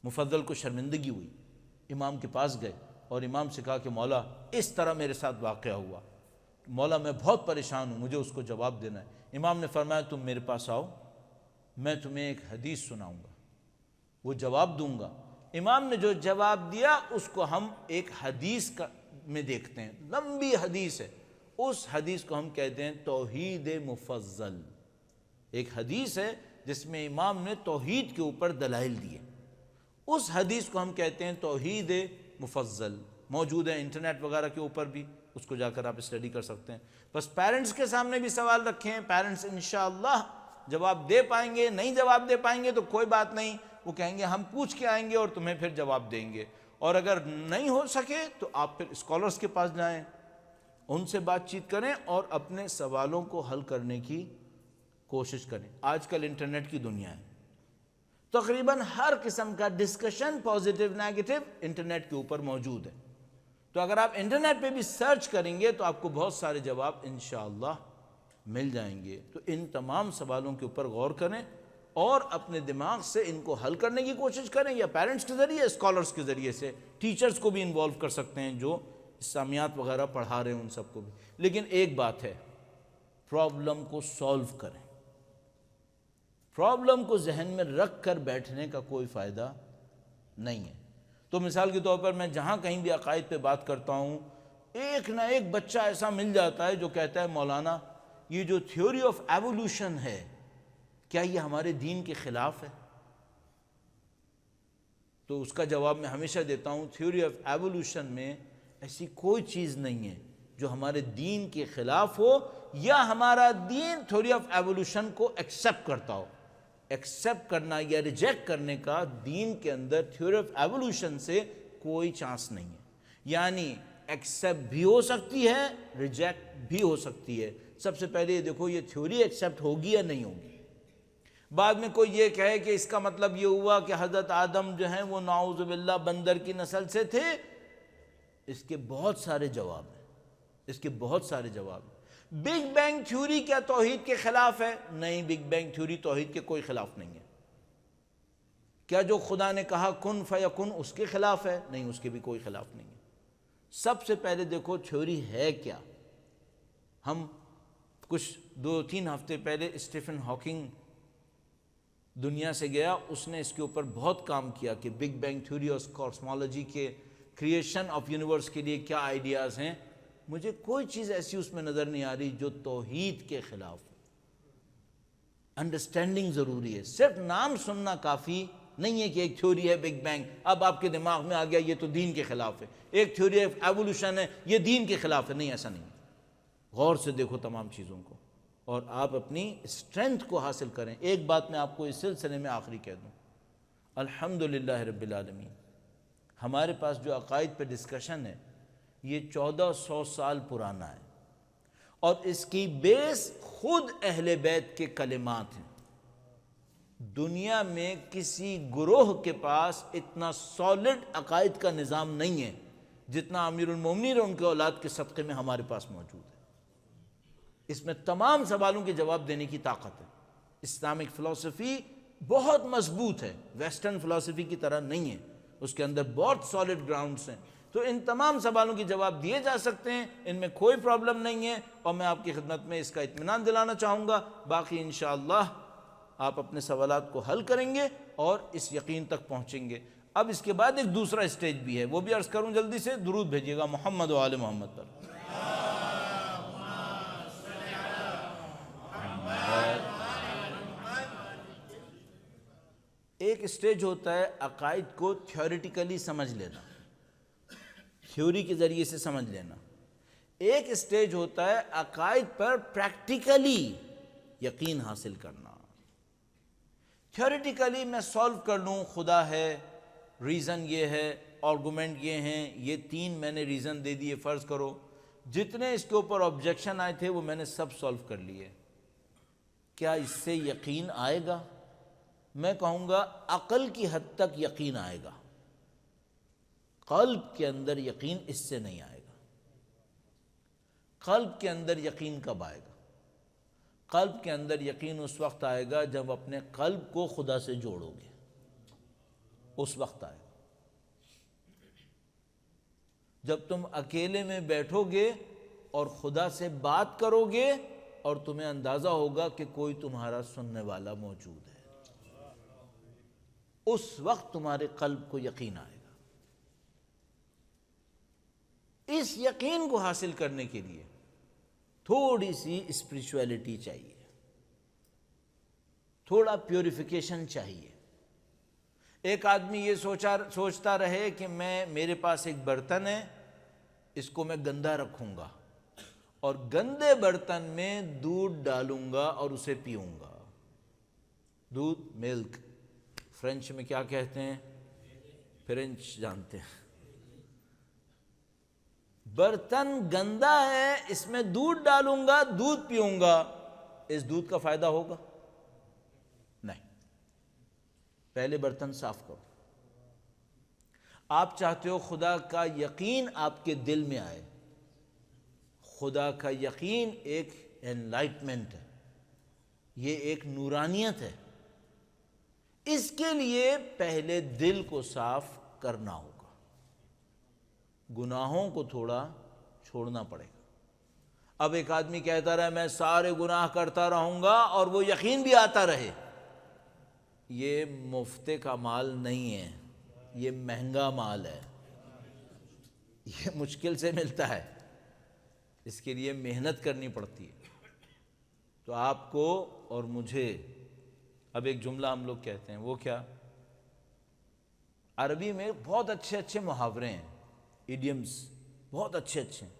Speaker 1: مفضل کو شرمندگی ہوئی، امام کے پاس گئے اور امام سے کہا کہ مولا اس طرح میرے ساتھ واقعہ ہوا، مولا میں بہت پریشان ہوں، مجھے اس کو جواب دینا ہے. امام نے فرمایا تم میرے پاس آؤ، میں تمہیں ایک حدیث سناؤں گا، وہ جواب دوں گا. امام نے جو جواب دیا اس کو ہم ایک حدیث میں دیکھتے ہیں، لمبی حدیث ہے. اس حدیث کو ہم کہتے ہیں توحید مفضل. ایک حدیث ہے جس میں امام نے توحید کے اوپر دلائل دیے، اس حدیث کو ہم کہتے ہیں توحید مفضل. موجود ہے انٹرنیٹ وغیرہ کے اوپر بھی، اس کو جا کر آپ اسٹڈی کر سکتے ہیں. بس پیرنٹس کے سامنے بھی سوال رکھیں، پیرنٹس انشاءاللہ جواب دے پائیں گے. نہیں جواب دے پائیں گے تو کوئی بات نہیں، وہ کہیں گے ہم پوچھ کے آئیں گے اور تمہیں پھر جواب دیں گے. اور اگر نہیں ہو سکے تو آپ پھر اسکالرز کے پاس جائیں، ان سے بات چیت کریں اور اپنے سوالوں کو حل کرنے کی کوشش کریں. آج کل انٹرنیٹ کی دنیا ہے، تقریباً ہر قسم کا ڈسکشن پازیٹیو نیگیٹو انٹرنیٹ کے اوپر موجود ہے. تو اگر آپ انٹرنیٹ پہ بھی سرچ کریں گے تو آپ کو بہت سارے جواب انشاءاللہ مل جائیں گے. تو ان تمام سوالوں کے اوپر غور کریں اور اپنے دماغ سے ان کو حل کرنے کی کوشش کریں، یا پیرنٹس کے ذریعے، اسکالرز کے ذریعے سے، ٹیچرز کو بھی انوالو کر سکتے ہیں جو اسلامیات وغیرہ پڑھا رہے ہیں ان سب کو بھی. لیکن ایک بات ہے، پرابلم کو سولو کریں. پرابلم کو ذہن میں رکھ کر بیٹھنے کا کوئی فائدہ نہیں ہے. تو مثال کے طور پر میں جہاں کہیں بھی عقائد پہ بات کرتا ہوں، ایک نہ ایک بچہ ایسا مل جاتا ہے جو کہتا ہے مولانا یہ جو تھیوری آف ایوولوشن ہے کیا یہ ہمارے دین کے خلاف ہے؟ تو اس کا جواب میں ہمیشہ دیتا ہوں، تھیوری آف ایوولوشن میں ایسی کوئی چیز نہیں ہے جو ہمارے دین کے خلاف ہو یا ہمارا دین تھیوری آف ایوولوشن کو ایکسیپٹ کرتا ہو. ایکسیپٹ کرنا یا ریجیکٹ کرنے کا دین کے اندر تھیوری آف ایوولوشن سے کوئی چانس نہیں ہے. یعنی ایکسیپٹ بھی ہو سکتی ہے، ریجیکٹ بھی ہو سکتی ہے. سب سے پہلے یہ دیکھو یہ تھیوری ایکسیپٹ ہوگی یا نہیں ہوگی. بعد میں کوئی یہ کہے کہ اس کا مطلب یہ ہوا کہ حضرت آدم جو ہیں وہ نعوذ باللہ بندر کی نسل سے تھے. اس کے بہت سارے جواب ہیں، اس کے بہت سارے جواب ہیں. بگ بینگ تھیوری کیا توحید کے خلاف ہے؟ نہیں، بگ بینگ تھیوری توحید کے کوئی خلاف نہیں ہے. کیا جو خدا نے کہا کن فیکن اس کے خلاف ہے؟ نہیں، اس کے بھی کوئی خلاف نہیں ہے. سب سے پہلے دیکھو تھیوری ہے کیا. ہم کچھ 2-3 ہفتے پہلے اسٹیفن ہاکنگ دنیا سے گیا، اس نے اس کے اوپر بہت کام کیا کہ بگ بینگ تھیوری اور کاسمولوجی کے کریشن آف یونیورس کے لیے کیا آئیڈیاز ہیں. مجھے کوئی چیز ایسی اس میں نظر نہیں آ رہی جو توحید کے خلاف ہے. انڈرسٹینڈنگ ضروری ہے، صرف نام سننا کافی نہیں ہے کہ ایک تھیوری ہے بگ بینگ، اب آپ کے دماغ میں آ گیا یہ تو دین کے خلاف ہے. ایک تھیوری آف ایوولوشن ہے، یہ دین کے خلاف ہے. نہیں، ایسا نہیں. غور سے دیکھو تمام چیزوں کو اور آپ اپنی اسٹرینتھ کو حاصل کریں. ایک بات میں آپ کو اس سلسلے میں آخری کہہ دوں، الحمدللہ رب العالمین ہمارے پاس جو عقائد پہ ڈسکشن ہے یہ 1400 سال پرانا ہے اور اس کی بیس خود اہل بیت کے کلمات ہیں. دنیا میں کسی گروہ کے پاس اتنا سالڈ عقائد کا نظام نہیں ہے جتنا امیر المومنین اور ان کے اولاد کے صدقے میں ہمارے پاس موجود ہے. اس میں تمام سوالوں کے جواب دینے کی طاقت ہے. اسلامک فلسفی بہت مضبوط ہے، ویسٹرن فلسفی کی طرح نہیں ہے، اس کے اندر بہت سالڈ گراؤنڈز ہیں۔ تو ان تمام سوالوں کے جواب دیے جا سکتے ہیں، ان میں کوئی پرابلم نہیں ہے، اور میں آپ کی خدمت میں اس کا اطمینان دلانا چاہوں گا۔ باقی انشاءاللہ آپ اپنے سوالات کو حل کریں گے اور اس یقین تک پہنچیں گے۔ اب اس کے بعد ایک دوسرا اسٹیج بھی ہے، وہ بھی عرض کروں جلدی سے، درود بھیجیے گا محمد و آل محمد پر۔ ایک اسٹیج ہوتا ہے عقائد کو تھیوریٹیکلی سمجھ لینا، تھیوری کے ذریعے سے سمجھ لینا۔ ایک اسٹیج ہوتا ہے عقائد پر پریکٹیکلی یقین حاصل کرنا۔ تھیوریٹیکلی میں سولو کر لوں، خدا ہے، ریزن یہ ہے، آرگومنٹ یہ ہیں، یہ 3 میں نے ریزن دے دیے، فرض کرو جتنے اس کے اوپر آبجیکشن آئے تھے وہ میں نے سب سولو کر لیے۔ کیا اس سے یقین آئے گا؟ میں کہوں گا عقل کی حد تک یقین آئے گا، قلب کے اندر یقین اس سے نہیں آئے گا۔ قلب کے اندر یقین کب آئے گا؟ قلب کے اندر یقین اس وقت آئے گا جب اپنے قلب کو خدا سے جوڑو گے، اس وقت آئے گا۔ جب تم اکیلے میں بیٹھو گے اور خدا سے بات کرو گے اور تمہیں اندازہ ہوگا کہ کوئی تمہارا سننے والا موجود ہے، اس وقت تمہارے قلب کو یقین آئے گا۔ اس یقین کو حاصل کرنے کے لیے تھوڑی سی اسپریچویلٹی چاہیے، تھوڑا پیوریفیکیشن چاہیے۔ ایک آدمی یہ سوچتا رہے کہ میرے پاس ایک برتن ہے، اس کو میں گندا رکھوں گا اور گندے برتن میں دودھ ڈالوں گا اور اسے پیوں گا۔ دودھ، ملک، فرینچ میں کیا کہتے ہیں؟ فرینچ جانتے ہیں۔ برتن گندا ہے، اس میں دودھ ڈالوں گا، دودھ پیوں گا، اس دودھ کا فائدہ ہوگا؟ نہیں۔ پہلے برتن صاف کرو۔ آپ چاہتے ہو خدا کا یقین آپ کے دل میں آئے، خدا کا یقین ایک انلائٹمنٹ ہے، یہ ایک نورانیت ہے۔ اس کے لیے پہلے دل کو صاف کرنا ہوگا، گناہوں کو تھوڑا چھوڑنا پڑے گا۔ اب ایک آدمی کہتا رہے میں سارے گناہ کرتا رہوں گا اور وہ یقین بھی آتا رہے، یہ مفتے کا مال نہیں ہے، یہ مہنگا مال ہے، یہ مشکل سے ملتا ہے، اس کے لیے محنت کرنی پڑتی ہے۔ تو آپ کو اور مجھے اب ایک جملہ ہم لوگ کہتے ہیں، وہ کیا؟ عربی میں بہت اچھے اچھے محاورے ہیں، ایڈیمز بہت اچھے اچھے ہیں۔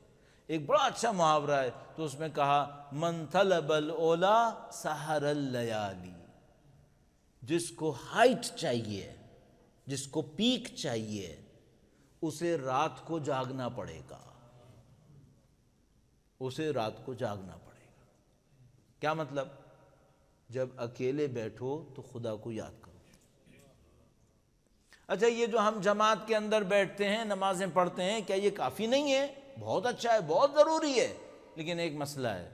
Speaker 1: ایک بڑا اچھا محاورہ ہے تو اس میں کہا من طلب الاولا سحر اللیالی، جس کو ہائٹ چاہیے، جس کو پیک چاہیے، اسے رات کو جاگنا پڑے گا، اسے رات کو جاگنا پڑے گا۔ کیا مطلب؟ جب اکیلے بیٹھو تو خدا کو یاد کرو۔ اچھا، یہ جو ہم جماعت کے اندر بیٹھتے ہیں، نمازیں پڑھتے ہیں، کیا یہ کافی نہیں ہے؟ بہت اچھا ہے، بہت ضروری ہے، لیکن ایک مسئلہ ہے،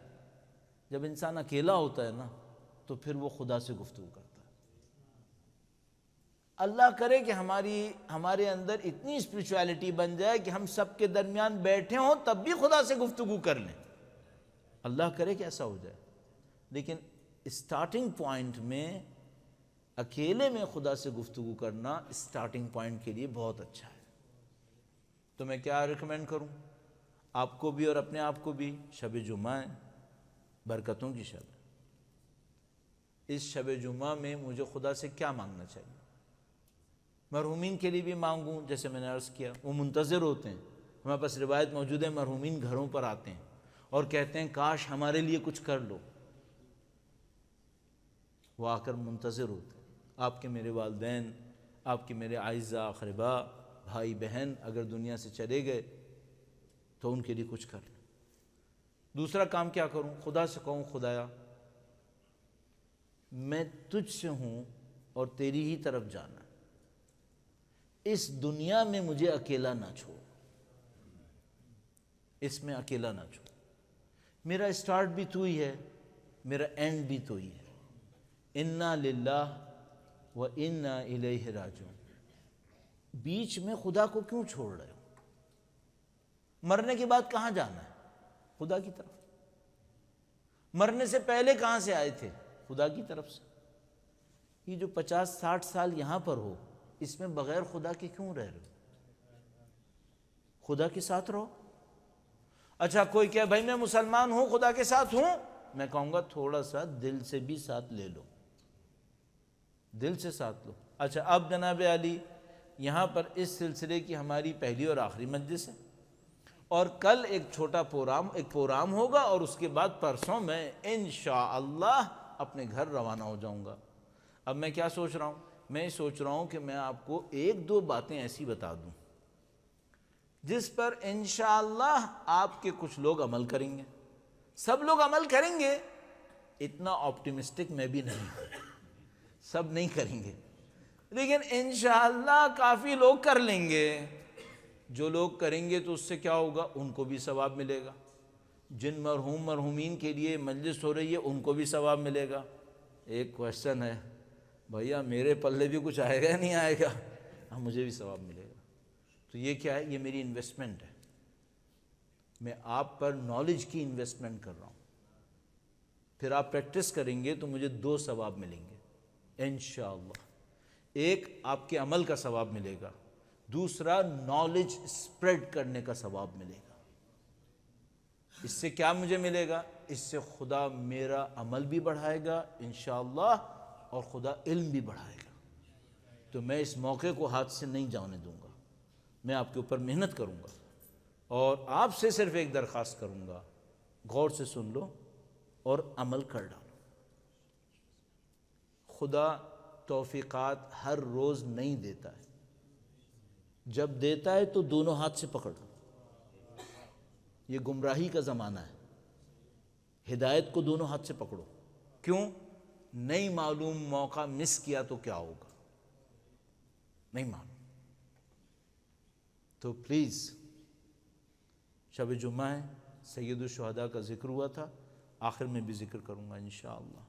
Speaker 1: جب انسان اکیلا ہوتا ہے نا تو پھر وہ خدا سے گفتگو کرتا ہے۔ اللہ کرے کہ ہمارے اندر اتنی اسپریچویلٹی بن جائے کہ ہم سب کے درمیان بیٹھے ہوں تب بھی خدا سے گفتگو کر لیں، اللہ کرے کہ ایسا ہو جائے۔ لیکن اسٹارٹنگ پوائنٹ میں اکیلے میں خدا سے گفتگو کرنا اسٹارٹنگ پوائنٹ کے لیے بہت اچھا ہے۔ تو میں کیا ریکمینڈ کروں آپ کو بھی اور اپنے آپ کو بھی؟ شب جمعہ ہے، برکتوں کی شب ہے۔ اس شب جمعہ میں مجھے خدا سے کیا مانگنا چاہیے؟ مرحومین کے لیے بھی مانگوں، جیسے میں نے عرض کیا وہ منتظر ہوتے ہیں، ہمارے پاس روایت موجود ہے، مرحومین گھروں پر آتے ہیں اور کہتے ہیں کاش ہمارے لیے کچھ کر لو، وہ آ کر منتظر ہوتے ہیں۔ آپ کے میرے والدین، آپ کے میرے اعزاء اقرباء، بھائی بہن اگر دنیا سے چلے گئے تو ان کے لیے کچھ کر لیں۔ دوسرا کام کیا کروں؟ خدا سے کہوں خدایا میں تجھ سے ہوں اور تیری ہی طرف جانا ہے، اس دنیا میں مجھے اکیلا نہ چھوڑ، اس میں اکیلا نہ چھوڑ، میرا اسٹارٹ بھی تو ہی ہے، میرا اینڈ بھی تو ہی ہے، انا للہ و انا الیہ راجعون۔ بیچ میں خدا کو کیوں چھوڑ رہے ہو؟ مرنے کے بعد کہاں جانا ہے؟ خدا کی طرف۔ مرنے سے پہلے کہاں سے آئے تھے؟ خدا کی طرف سے۔ یہ جو 50-60 سال یہاں پر ہو، اس میں بغیر خدا کے کیوں رہ رہے ہو؟ خدا کے ساتھ رہو۔ اچھا کوئی کہے بھائی میں مسلمان ہوں، خدا کے ساتھ ہوں، میں کہوں گا تھوڑا سا دل سے بھی ساتھ لے لو، دل سے ساتھ لو۔ اچھا اب جناب علی یہاں پر اس سلسلے کی ہماری پہلی اور آخری مجلس ہے، اور کل ایک چھوٹا پروگرام ہوگا، اور اس کے بعد پرسوں میں انشاءاللہ اپنے گھر روانہ ہو جاؤں گا۔ اب میں کیا سوچ رہا ہوں؟ میں سوچ رہا ہوں کہ میں آپ کو 1-2 باتیں ایسی بتا دوں جس پر انشاءاللہ آپ کے کچھ لوگ عمل کریں گے۔ سب لوگ عمل کریں گے اتنا آپٹیمسٹک میں بھی نہیں ہوں، سب نہیں کریں گے، لیکن انشاءاللہ کافی لوگ کر لیں گے۔ جو لوگ کریں گے تو اس سے کیا ہوگا؟ ان کو بھی ثواب ملے گا۔ جن مرحومین کے لیے مجلس ہو رہی ہے ان کو بھی ثواب ملے گا۔ ایک کویسچن ہے بھیا میرے پلے بھی کچھ آئے گا یا نہیں آئے گا؟ ہاں مجھے بھی ثواب ملے گا۔ تو یہ کیا ہے؟ یہ میری انویسٹمنٹ ہے، میں آپ پر نالج کی انویسٹمنٹ کر رہا ہوں۔ پھر آپ پریکٹس کریں گے تو مجھے 2 ثواب ملیں گے انشاءاللہ۔ ایک آپ کے عمل کا ثواب ملے گا، دوسرا نالج اسپریڈ کرنے کا ثواب ملے گا۔ اس سے کیا مجھے ملے گا؟ اس سے خدا میرا عمل بھی بڑھائے گا انشاءاللہ، اور خدا علم بھی بڑھائے گا۔ تو میں اس موقع کو ہاتھ سے نہیں جانے دوں گا، میں آپ کے اوپر محنت کروں گا، اور آپ سے صرف ایک درخواست کروں گا، غور سے سن لو اور عمل کر ڈالو۔ خدا توفیقات ہر روز نہیں دیتا ہے، جب دیتا ہے تو دونوں ہاتھ سے پکڑ لو۔ یہ گمراہی کا زمانہ ہے، ہدایت کو دونوں ہاتھ سے پکڑو۔ کیوں؟ نہیں معلوم موقع مس کیا تو کیا ہوگا، نہیں معلوم۔ تو پلیز، شب جمعہ ہے، سید الشہداء کا ذکر ہوا تھا، آخر میں بھی ذکر کروں گا انشاءاللہ۔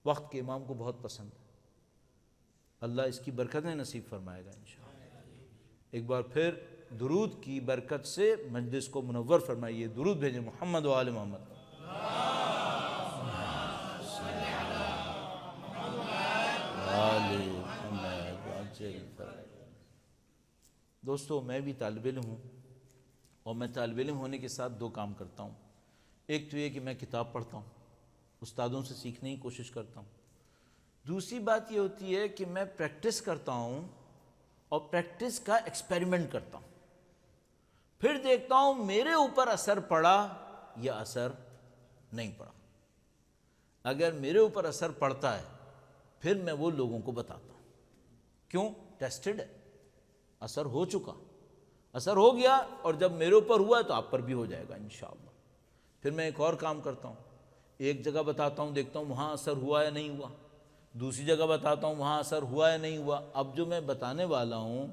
Speaker 1: وقت کے امام کو بہت پسند ہے، اللہ اس کی برکتیں نصیب فرمائے گا انشاءاللہ۔ ایک بار پھر درود کی برکت سے مجلس کو منور فرمائیے، درود بھیجیں محمد و آل محمد۔ دوستو میں بھی طالب علم ہوں، اور میں طالب علم ہونے کے ساتھ 2 کام کرتا ہوں۔ ایک تو یہ کہ میں کتاب پڑھتا ہوں، استادوں سے سیکھنے کی کوشش کرتا ہوں۔ دوسری بات یہ ہوتی ہے کہ میں پریکٹس کرتا ہوں، اور پریکٹس کا ایکسپیریمنٹ کرتا ہوں، پھر دیکھتا ہوں میرے اوپر اثر پڑا یا اثر نہیں پڑا۔ اگر میرے اوپر اثر پڑتا ہے پھر میں وہ لوگوں کو بتاتا ہوں۔ کیوں؟ ٹیسٹڈ ہے، اثر ہو چکا، اثر ہو گیا، اور جب میرے اوپر ہوا ہے تو آپ پر بھی ہو جائے گا انشاءاللہ۔ پھر میں ایک اور کام کرتا ہوں، ایک جگہ بتاتا ہوں، دیکھتا ہوں وہاں اثر ہوا یا نہیں ہوا، دوسری جگہ بتاتا ہوں وہاں اثر ہوا یا نہیں ہوا۔ اب جو میں بتانے والا ہوں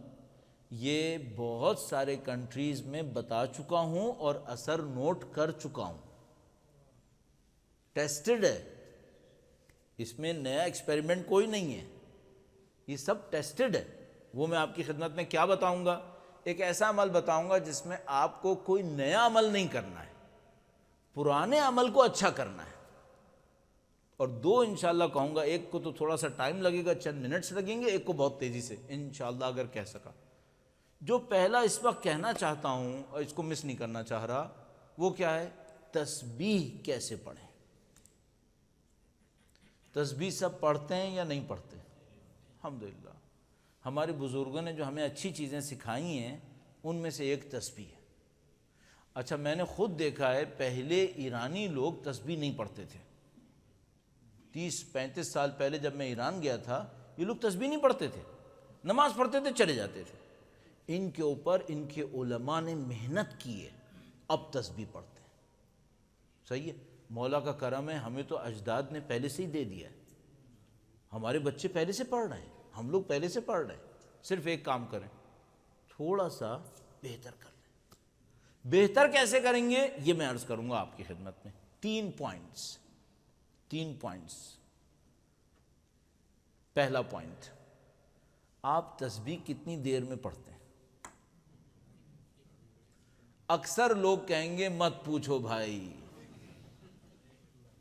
Speaker 1: یہ بہت سارے کنٹریز میں بتا چکا ہوں اور اثر نوٹ کر چکا ہوں، ٹیسٹڈ ہے، اس میں نیا ایکسپیریمنٹ کوئی نہیں ہے، یہ سب ٹیسٹڈ ہے۔ وہ میں آپ کی خدمت میں کیا بتاؤں گا؟ ایک ایسا عمل بتاؤں گا جس میں آپ کو کوئی نیا عمل نہیں کرنا ہے، پرانے عمل کو اچھا کرنا ہے۔ اور 2 انشاءاللہ کہوں گا، ایک کو تو تھوڑا سا ٹائم لگے گا، چند منٹس لگیں گے، ایک کو بہت تیزی سے انشاءاللہ اگر کہہ سکا۔ جو پہلا اس وقت کہنا چاہتا ہوں اور اس کو مس نہیں کرنا چاہ رہا، وہ کیا ہے؟ تسبیح کیسے پڑھیں۔ تسبیح سب پڑھتے ہیں یا نہیں پڑھتے؟ الحمدللہ ہمارے بزرگوں نے جو ہمیں اچھی چیزیں سکھائی ہیں ان میں سے ایک تسبیح ہے۔ اچھا میں نے خود دیکھا ہے پہلے ایرانی لوگ تسبیح نہیں پڑھتے تھے، 30-35 سال پہلے جب میں ایران گیا تھا یہ لوگ تسبیح نہیں پڑھتے تھے، نماز پڑھتے تھے چلے جاتے تھے۔ ان کے اوپر ان کے علماء نے محنت کی ہے، اب تسبیح پڑھتے ہیں۔ صحیح ہے، مولا کا کرم ہے، ہمیں تو اجداد نے پہلے سے ہی دے دیا ہے، ہمارے بچے پہلے سے پڑھ رہے ہیں، ہم لوگ پہلے سے پڑھ رہے ہیں۔ صرف ایک کام کریں، تھوڑا سا بہتر کر لیں۔ بہتر کیسے کریں گے یہ میں عرض کروں گا آپ کی خدمت میں، 3 پوائنٹس۔ پہلا پوائنٹ، آپ تسبیح کتنی دیر میں پڑھتے ہیں؟ اکثر لوگ کہیں گے مت پوچھو بھائی،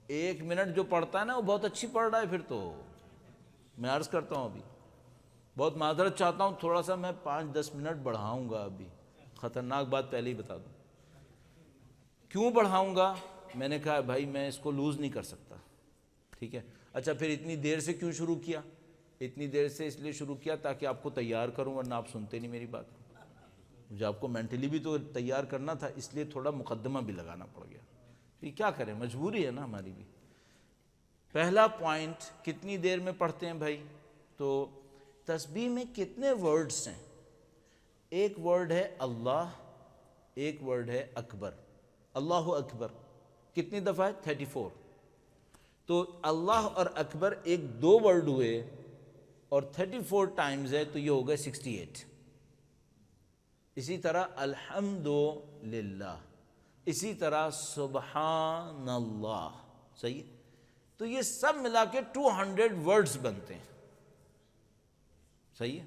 Speaker 1: 1 منٹ جو پڑھتا ہے نا وہ بہت اچھی پڑھ رہا ہے پھر تو۔ میں عرض کرتا ہوں ابھی بہت معذرت چاہتا ہوں، تھوڑا سا میں 5-10 منٹ بڑھاؤں گا، ابھی خطرناک بات پہلے ہی بتا دوں۔ کیوں بڑھاؤں گا؟ میں نے کہا بھائی میں اس کو لوز نہیں کر سکتا، ٹھیک ہے؟ اچھا پھر اتنی دیر سے کیوں شروع کیا؟ اتنی دیر سے اس لیے شروع کیا تاکہ آپ کو تیار کروں، ورنہ آپ سنتے نہیں میری بات۔ مجھے آپ کو مینٹلی بھی تو تیار کرنا تھا، اس لیے تھوڑا مقدمہ بھی لگانا پڑ گیا۔ یہ کیا کریں، مجبوری ہے نا ہماری بھی۔ پہلا پوائنٹ، کتنی دیر میں پڑھتے ہیں بھائی؟ تو تسبیح میں کتنے ورڈز ہیں؟ ایک ورڈ ہے اللہ، ایک ورڈ ہے اکبر، اللہ اکبر۔ کتنی دفعہ ہے؟ 34۔ تو اللہ اور اکبر ایک 2 ورڈ ہوئے اور 34 ٹائمز ہے تو یہ ہو گئے 68۔ اسی طرح الحمدللہ، اسی طرح سبحان اللہ، صحیح ہے؟ تو یہ سب ملا کے 200 ورڈز بنتے ہیں، صحیح ہے؟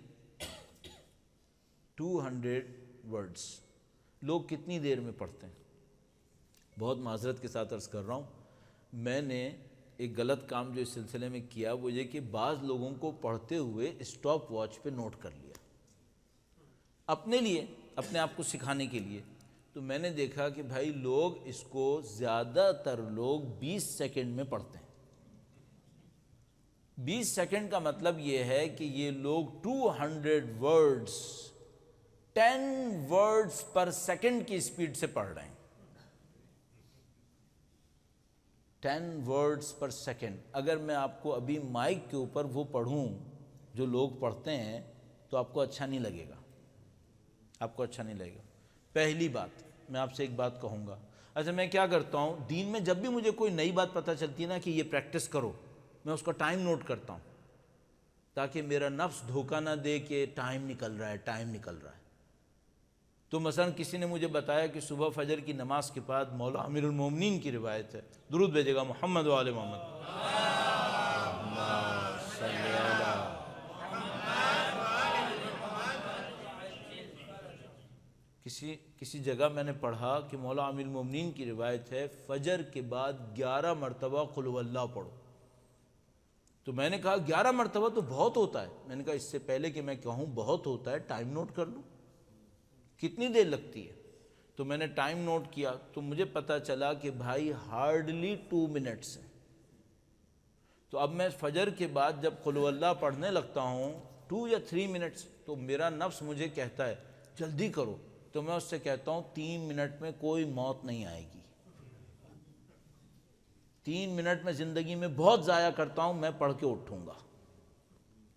Speaker 1: 200 ورڈز لوگ کتنی دیر میں پڑھتے ہیں؟ بہت معذرت کے ساتھ عرض کر رہا ہوں، میں نے ایک غلط کام جو اس سلسلے میں کیا وہ یہ کہ بعض لوگوں کو پڑھتے ہوئے اسٹاپ واچ پہ نوٹ کر لیا اپنے لیے، اپنے آپ کو سکھانے کے لیے۔ تو میں نے دیکھا کہ بھائی لوگ اس کو، زیادہ تر لوگ 20 سیکنڈ میں پڑھتے ہیں۔ 20 سیکنڈ کا مطلب یہ ہے کہ یہ لوگ 200 ورڈز 10 ورڈز پر سیکنڈ کی سپیڈ سے پڑھ رہے ہیں۔ 10 ورڈز پر سیکنڈ۔ اگر میں آپ کو ابھی مائک کے اوپر وہ پڑھوں جو لوگ پڑھتے ہیں تو آپ کو اچھا نہیں لگے گا، آپ کو اچھا نہیں لگے گا۔ پہلی بات میں آپ سے ایک بات کہوں گا، اچھا میں کیا کرتا ہوں دین میں، جب بھی مجھے کوئی نئی بات پتہ چلتی ہے نا کہ یہ پریکٹس کرو، میں اس کا ٹائم نوٹ کرتا ہوں تاکہ میرا نفس دھوکہ نہ دے کہ ٹائم نکل رہا ہے، ٹائم نکل رہا ہے۔ تو مثلا کسی نے مجھے بتایا کہ صبح فجر کی نماز کے بعد مولا امیر المومنین کی روایت ہے، درود بھیجے گا محمد و آل محمد، کسی جگہ میں نے پڑھا کہ مولا امیر المومنین کی روایت ہے فجر کے بعد 11 مرتبہ قل هو اللہ پڑھو۔ تو میں نے کہا 11 مرتبہ تو بہت ہوتا ہے، میں نے کہا اس سے پہلے کہ میں کہوں بہت ہوتا ہے ٹائم نوٹ کر لوں کتنی دیر لگتی ہے۔ تو میں نے ٹائم نوٹ کیا تو مجھے پتا چلا کہ بھائی ہارڈلی 2 منٹس ہیں۔ تو اب میں فجر کے بعد جب قل هو اللہ پڑھنے لگتا ہوں 2 یا 3 منٹس، تو میرا نفس مجھے کہتا ہے جلدی کرو، تو میں اس سے کہتا ہوں 3 منٹ میں کوئی موت نہیں آئے گی، 3 منٹ میں زندگی میں بہت ضائع کرتا ہوں، میں پڑھ کے اٹھوں گا۔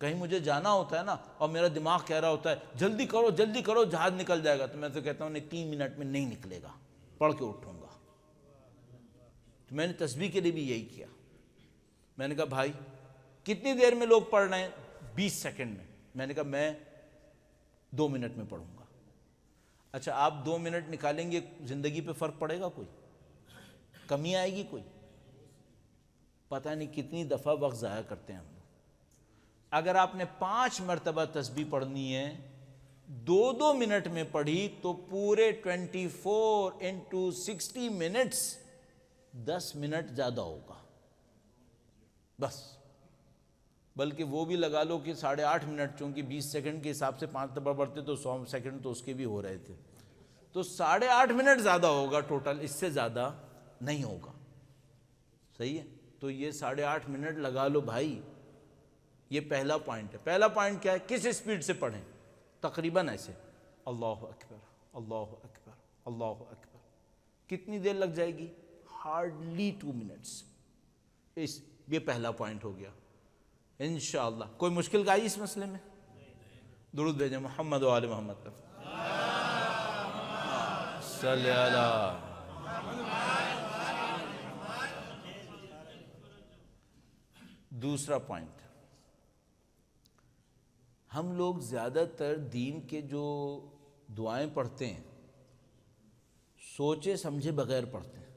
Speaker 1: کہیں مجھے جانا ہوتا ہے نا اور میرا دماغ کہہ رہا ہوتا ہے جلدی کرو جلدی کرو جہاز نکل جائے گا، تو میں تو کہتا ہوں نہیں 3 منٹ میں نہیں نکلے گا، پڑھ کے اٹھوں گا۔ تو میں نے تسبیح کے لیے بھی یہی کیا، میں نے کہا بھائی کتنی دیر میں لوگ پڑھ رہے ہیں؟ 20 سیکنڈ میں۔ میں نے کہا میں 2 منٹ میں پڑھوں گا۔ اچھا آپ 2 منٹ نکالیں گے، زندگی پہ فرق پڑے گا؟ کوئی کمی آئے گی؟ کوئی؟ پتہ نہیں کتنی دفعہ وقت ضائع کرتے ہیں ہم لوگ۔ اگر آپ نے 5 مرتبہ تسبیح پڑھنی ہے، 2 منٹ میں پڑھی تو پورے 24 انٹو 60 منٹس 10 منٹ زیادہ ہوگا بس۔ بلکہ وہ بھی لگا لو کہ 8.5 منٹ، چونکہ 20 سیکنڈ کے حساب سے 5 دفعہ پڑھتے تو 100 سیکنڈ تو اس کے بھی ہو رہے تھے، تو 8.5 منٹ زیادہ ہوگا ٹوٹل، اس سے زیادہ نہیں ہوگا، صحیح ہے؟ تو یہ 8.5 منٹ لگا لو بھائی۔ یہ پہلا پوائنٹ ہے۔ پہلا پوائنٹ کیا ہے؟ کس سپیڈ سے پڑھیں؟ تقریباً ایسے اللہ اکبر اللہ اکبر اللہ اکبر۔ کتنی دیر لگ جائے گی؟ Hardly 2 minutes. یہ پہلا پوائنٹ ہو گیا انشاءاللہ۔ کوئی مشکل آئی اس مسئلے میں؟ درود بھیجیں محمد و آل محمد پر، صلی اللہ۔ دوسرا پوائنٹ، ہم لوگ زیادہ تر دین کے جو دعائیں پڑھتے ہیں سوچے سمجھے بغیر پڑھتے ہیں،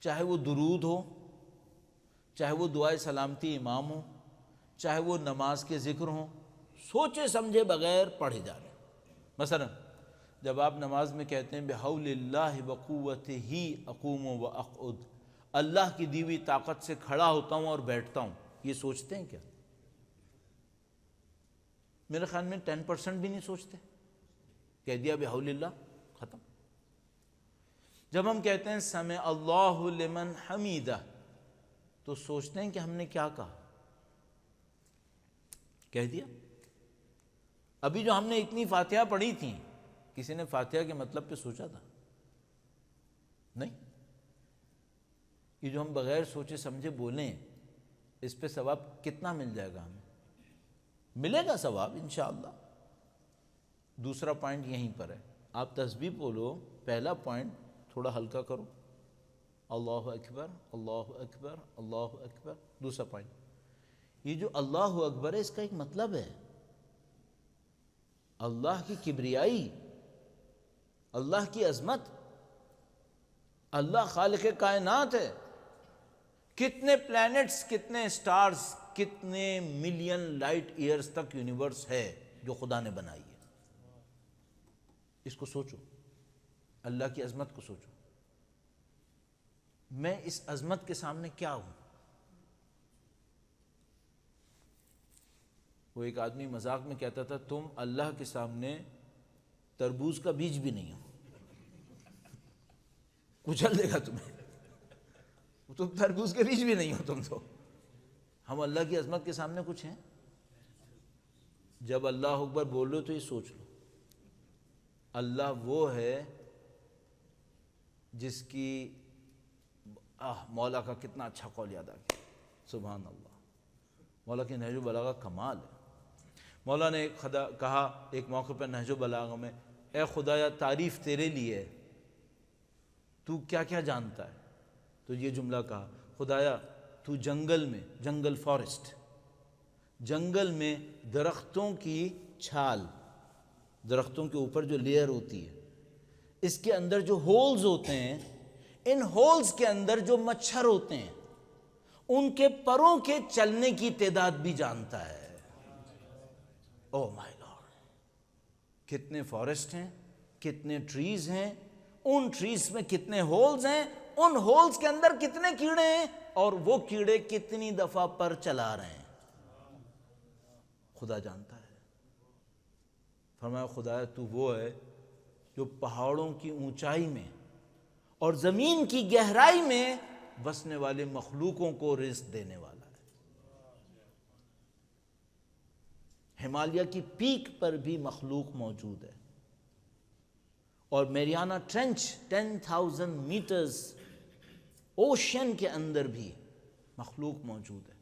Speaker 1: چاہے وہ درود ہو، چاہے وہ دعائے سلامتی امام ہوں، چاہے وہ نماز کے ذکر ہوں، سوچے سمجھے بغیر پڑھے جا رہے ہیں۔ مثلا جب آپ نماز میں کہتے ہیں بحول اللہ وقوتہ اقوم واقعد، اللہ کی دی ہوئی طاقت سے کھڑا ہوتا ہوں اور بیٹھتا ہوں، یہ سوچتے ہیں کیا؟ میرے خیال میں 10% بھی نہیں سوچتے۔ کہہ دیا بحول اللہ، ختم۔ جب ہم کہتے ہیں سمع اللہ لمن حمیدہ، تو سوچتے ہیں کہ ہم نے کیا کہا؟ کہہ دیا۔ ابھی جو ہم نے اتنی فاتحہ پڑھی تھیں، کسی نے فاتحہ کے مطلب پہ سوچا تھا؟ نہیں۔ یہ جو ہم بغیر سوچے سمجھے بولیں، اس پہ ثواب کتنا مل جائے گا ہمیں؟ ملے گا ثواب انشاءاللہ۔ دوسرا پوائنٹ یہیں پر ہے، آپ تسبیح بولو، پہلا پوائنٹ تھوڑا ہلکا کرو، اللہ اکبر اللہ اکبر اللہ اکبر۔ دوسرا پوائنٹ، یہ جو اللہ اکبر ہے اس کا ایک مطلب ہے، اللہ کی کبریائی، اللہ کی عظمت، اللہ خالق کائنات ہے۔ کتنے پلانٹس، کتنے سٹارز، کتنے ملین لائٹ ایئرز تک یونیورس ہے جو خدا نے بنائی ہے۔ اس کو سوچو، اللہ کی عظمت کو سوچو، میں اس عظمت کے سامنے کیا ہوں؟ وہ ایک آدمی مذاق میں کہتا تھا تم اللہ کے سامنے تربوز کا بیج بھی نہیں ہو، کچل دے گا تمہیں، تم تربوز کے بیج بھی نہیں ہو تم تو۔ ہم اللہ کی عظمت کے سامنے کچھ ہیں؟ جب اللہ اکبر بول لو تو یہ سوچ لو، اللہ وہ ہے جس کی مولا کا کتنا اچھا قول یاد آ گیا، سبحان اللہ۔ مولا کی نہج البلاغہ کمال ہے۔ مولا نے کہا ایک موقع پر نہج البلاغہ میں، اے خدایا تعریف تیرے لیے ہے، تو کیا کیا جانتا ہے؟ تو یہ جملہ کہا، خدایا تو جنگل میں، جنگل فارسٹ، جنگل میں درختوں کی چھال، درختوں کے اوپر جو لیئر ہوتی ہے، اس کے اندر جو ہولز ہوتے ہیں، ان ہولز کے اندر جو مچھر ہوتے ہیں، ان کے پروں کے چلنے کی تعداد بھی جانتا ہے۔ او مائی گاڈ، کتنے فارسٹ ہیں، کتنے ٹریز ہیں، ان ٹریز میں کتنے ہولز ہیں، ان ہولز کے اندر کتنے کیڑے ہیں، اور وہ کیڑے کتنی دفعہ پر چلا رہے ہیں، خدا جانتا ہے۔ فرمایا خدایا تو وہ ہے جو پہاڑوں کی اونچائی میں اور زمین کی گہرائی میں بسنے والے مخلوقوں کو رزق دینے والا ہے۔ ہمالیہ کی پیک پر بھی مخلوق موجود ہے، اور میریانا ٹرنچ 10,000 میٹرز اوشین کے اندر بھی مخلوق موجود ہے۔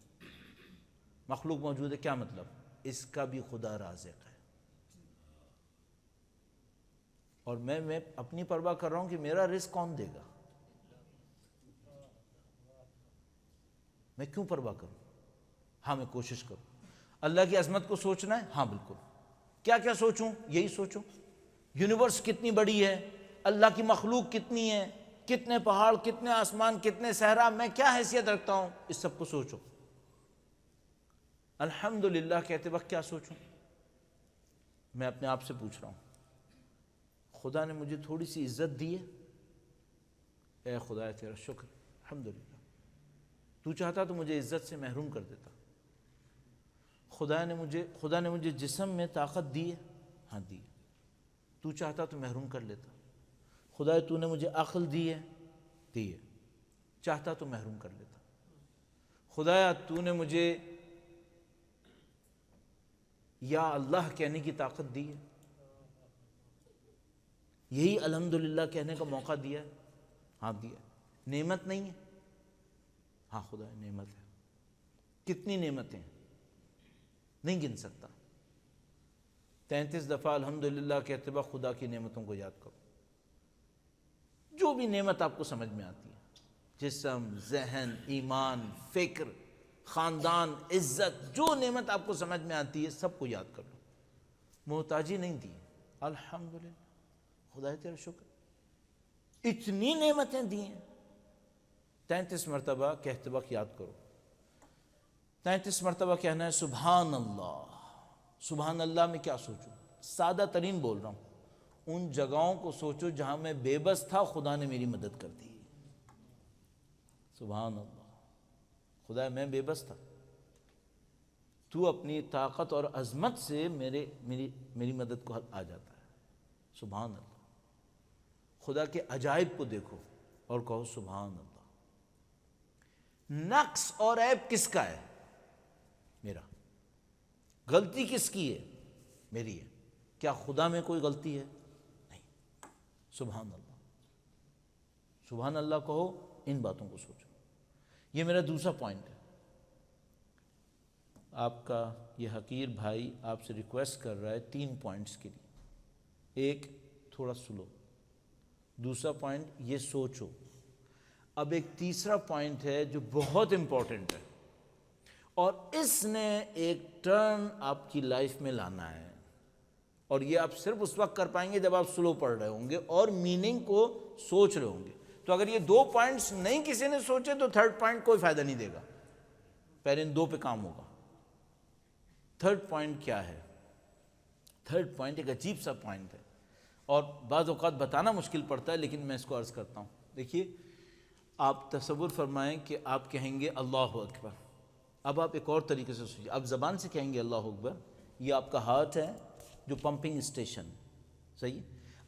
Speaker 1: مخلوق موجود ہے کیا مطلب؟ اس کا بھی خدا رازق ہے۔ اور میں اپنی پرواہ کر رہا ہوں کہ میرا رزق کون دے گا؟ میں کیوں پرواہ کروں؟ ہاں میں کوشش کروں۔ اللہ کی عظمت کو سوچنا ہے، ہاں بالکل۔ کیا کیا سوچوں؟ یہی سوچوں، یونیورس کتنی بڑی ہے، اللہ کی مخلوق کتنی ہے، کتنے پہاڑ، کتنے آسمان، کتنے صحرا، میں کیا حیثیت رکھتا ہوں، اس سب کو سوچو۔ الحمدللہ کہتے وقت کیا سوچوں؟ میں اپنے آپ سے پوچھ رہا ہوں، خدا نے مجھے تھوڑی سی عزت دی ہے، اے خدا تیرا شکر، الحمدللہ۔ تو چاہتا تو مجھے عزت سے محروم کر دیتا۔ خدا نے مجھے جسم میں طاقت دی ہے، ہاں دی ہے، تو چاہتا تو محروم کر لیتا۔ خدا تو نے مجھے عقل دی ہے، دی ہے، چاہتا تو محروم کر لیتا۔ خدایا تو نے مجھے یا اللہ کہنے کی طاقت دی ہے، یہی الحمدللہ کہنے کا موقع دیا ہے، ہاں دیا ہے۔ نعمت نہیں ہے، ہاں خدا نعمت ہے۔ کتنی نعمتیں ہیں، نہیں گن سکتا۔ 33 دفعہ الحمدللہ کہتے وقت خدا کی نعمتوں کو یاد کرو۔ جو بھی نعمت آپ کو سمجھ میں آتی ہے، جسم، ذہن، ایمان، فکر، خاندان، عزت، جو نعمت آپ کو سمجھ میں آتی ہے سب کو یاد کر لو۔ محتاجی نہیں دی، الحمدللہ خدا تیرا شکر، اتنی نعمتیں دی ہیں، 33 مرتبہ کہتے وقت یاد کرو۔ 33 مرتبہ کہنا ہے سبحان اللہ۔ سبحان اللہ میں کیا سوچوں؟ سادہ ترین بول رہا ہوں، ان جگہوں کو سوچو جہاں میں بے بس تھا، خدا نے میری مدد کر دی۔ سبحان اللہ، خدا میں بے بس تھا، تو اپنی طاقت اور عظمت سے میری مدد کو آ جاتا ہے۔ سبحان اللہ، خدا کے عجائب کو دیکھو اور کہو سبحان اللہ۔ نقص اور عیب کس کا ہے؟ میرا۔ غلطی کس کی ہے؟ میری ہے۔ کیا خدا میں کوئی غلطی ہے؟ نہیں۔ سبحان اللہ، سبحان اللہ کہو، ان باتوں کو سوچو۔ یہ میرا دوسرا پوائنٹ ہے۔ آپ کا یہ حقیر بھائی آپ سے ریکویسٹ کر رہا ہے 3 پوائنٹس کے لیے۔ ایک، تھوڑا سلو۔ دوسرا پوائنٹ، یہ سوچو۔ اب ایک تیسرا پوائنٹ ہے جو بہت امپورٹنٹ ہے، اور اس نے ایک ٹرن آپ کی لائف میں لانا ہے، اور یہ آپ صرف اس وقت کر پائیں گے جب آپ سلو پڑھ رہے ہوں گے اور میننگ کو سوچ رہے ہوں گے۔ تو اگر یہ 2 پوائنٹس نہیں کسی نے سوچے تو 3rd پوائنٹ کوئی فائدہ نہیں دے گا، پہلے ان 2 پہ کام ہوگا۔ 3rd پوائنٹ کیا ہے؟ 3rd پوائنٹ ایک عجیب سا پوائنٹ ہے، اور بعض اوقات بتانا مشکل پڑتا ہے، لیکن میں اس کو عرض کرتا ہوں۔ دیکھیے، آپ تصور فرمائیں کہ آپ کہیں گے اللہ اکبر۔ اب آپ ایک اور طریقے سے سوچیے، آپ زبان سے کہیں گے اللہ اکبر، یہ آپ کا ہارٹ ہے جو پمپنگ اسٹیشن، صحیح؟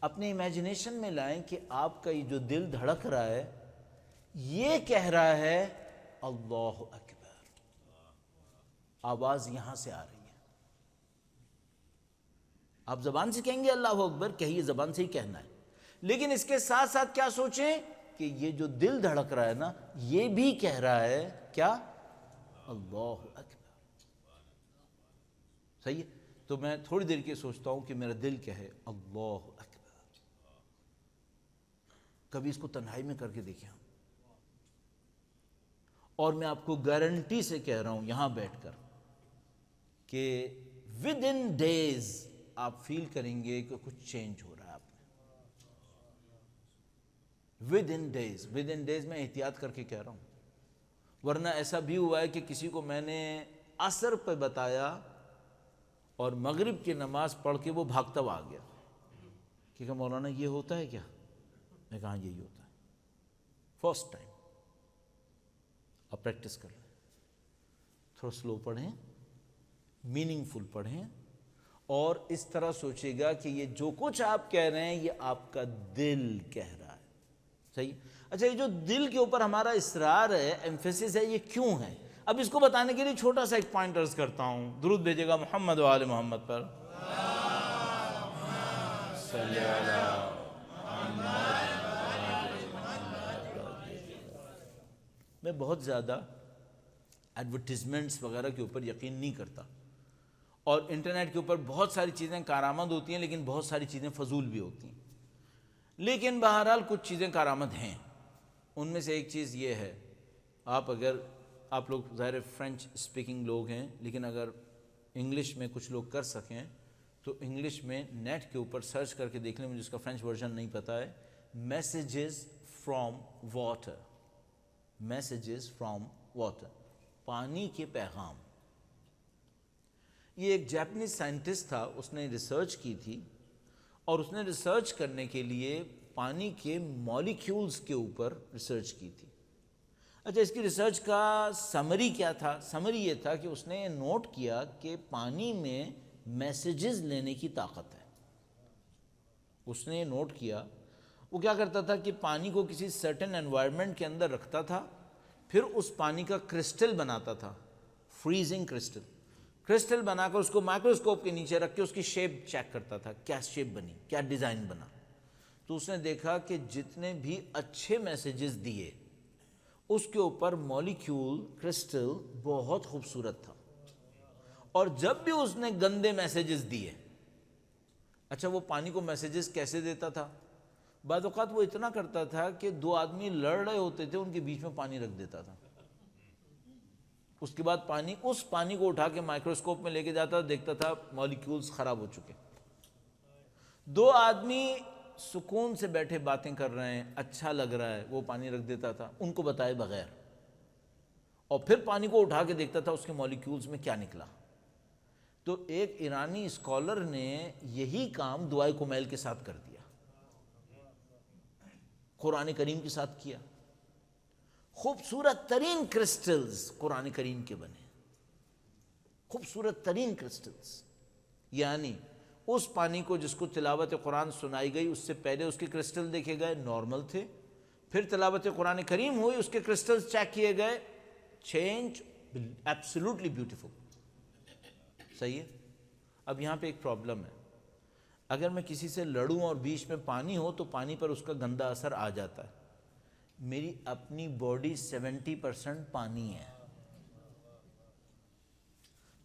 Speaker 1: اپنے امیجنیشن میں لائیں کہ آپ کا یہ جو دل دھڑک رہا ہے یہ کہہ رہا ہے اللہ اکبر، آواز یہاں سے آ رہی ہے۔ آپ زبان سے کہیں گے اللہ اکبر، کہیے، زبان سے ہی کہنا ہے، لیکن اس کے ساتھ ساتھ کیا سوچیں کہ یہ جو دل دھڑک رہا ہے نا، یہ بھی کہہ رہا ہے کیا؟ اللہ اکبر، صحیح ہے؟ تو میں تھوڑی دیر کے سوچتا ہوں کہ میرا دل کہے اللہ اکبر۔ کبھی اس کو تنہائی میں کر کے دیکھیں، اور میں آپ کو گارنٹی سے کہہ رہا ہوں یہاں بیٹھ کر کہ ود ان ڈیز آپ فیل کریں گے کہ کچھ چینج ہو رہا ہے آپ میں۔ ود ان ڈیز میں احتیاط کر کے کہہ رہا ہوں، ورنہ ایسا بھی ہوا ہے کہ کسی کو میں نے عصر پہ بتایا اور مغرب کی نماز پڑھ کے وہ بھاگتا ہوا آ گیا کہ مولانا یہ ہوتا ہے کیا؟ میں کہا یہی ہوتا ہے۔ فرسٹ ٹائم آپ پریکٹس کر لیں، تھوڑا سلو پڑھیں، میننگ فل پڑھیں، اور اس طرح سوچے گا کہ یہ جو کچھ آپ کہہ رہے ہیں یہ آپ کا دل کہہ رہا ہے، صحیح؟ اچھا، یہ جو دل کے اوپر ہمارا اصرار ہے، ایمفیسس ہے، یہ کیوں ہے؟ اب اس کو بتانے کے لیے چھوٹا سا ایک پوائنٹ عرض کرتا ہوں۔ درود بھیجے گا محمد و آل محمد پر۔ صلی اللہ۔ میں بہت زیادہ ایڈورٹیزمنٹس وغیرہ کے اوپر یقین نہیں کرتا، اور انٹرنیٹ کے اوپر بہت ساری چیزیں کارآمد ہوتی ہیں، لیکن بہت ساری چیزیں فضول بھی ہوتی ہیں۔ لیکن بہرحال کچھ چیزیں کارآمد ہیں۔ ان میں سے ایک چیز یہ ہے، آپ لوگ ظاہر فرینچ اسپیکنگ لوگ ہیں، لیکن اگر انگلش میں کچھ لوگ کر سکیں تو انگلش میں نیٹ کے اوپر سرچ کر کے دیکھ لیں، مجھے اس کا فرینچ ورژن نہیں پتہ ہے۔ Messages from water, messages from water, پانی کے پیغام۔ یہ ایک جاپنیز سائنٹسٹ تھا، اس نے ریسرچ کی تھی، اور اس نے ریسرچ کرنے کے لیے پانی کے مالیکیولز کے اوپر ریسرچ کی تھی۔ اچھا، اس کی ریسرچ کا سمری کیا تھا؟ سمری یہ تھا کہ اس نے نوٹ کیا کہ پانی میں میسیجز لینے کی طاقت ہے۔ اس نے نوٹ کیا، وہ کیا کرتا تھا کہ پانی کو کسی سرٹن انوائرمنٹ کے اندر رکھتا تھا، پھر اس پانی کا کرسٹل بناتا تھا، فریزنگ کرسٹل بنا کر اس کو مائکروسکوپ کے نیچے رکھ کے اس کی شیپ چیک کرتا تھا، کیا شیپ بنی، کیا ڈیزائن بنا۔ تو اس نے دیکھا کہ جتنے بھی اچھے میسیجز دیے اس کے اوپر مولیکیول کرسٹل بہت خوبصورت تھا، اور جب بھی اس نے گندے میسیجز دیے، اچھا وہ پانی کو میسیجز کیسے دیتا تھا؟ بعض اوقات وہ اتنا کرتا تھا کہ 2 آدمی لڑ رہے ہوتے تھے، ان کے بیچ میں پانی رکھ دیتا تھا، اس کے بعد اس پانی کو اٹھا کے مائکروسکوپ میں لے کے جاتا، دیکھتا تھا مولیکیولز خراب ہو چکے۔ 2 آدمی سکون سے بیٹھے باتیں کر رہے ہیں، اچھا لگ رہا ہے، وہ پانی رکھ دیتا تھا ان کو بتائے بغیر، اور پھر پانی کو اٹھا کے دیکھتا تھا اس کے مالیکیولز میں کیا نکلا۔ تو ایک ایرانی اسکالر نے یہی کام دعائے کمیل کے ساتھ کر دیا، قرآن کریم کے ساتھ کیا۔ خوبصورت ترین کرسٹلز قرآن کریم کے بنے، خوبصورت ترین کرسٹلز، یعنی اس پانی کو جس کو تلاوت قرآن سنائی گئی اس سے پہلے اس کے کرسٹل دیکھے گئے، نارمل تھے، پھر تلاوت قرآن کریم ہوئی، اس کے کرسٹلز چیک کیے گئے، چینج ایبسولوٹلی بیوٹیفل۔ صحیح ہے؟ اب یہاں پہ ایک پرابلم ہے، اگر میں کسی سے لڑوں اور بیچ میں پانی ہو تو پانی پر اس کا گندا اثر آ جاتا ہے۔ میری اپنی باڈی 70% پانی ہے،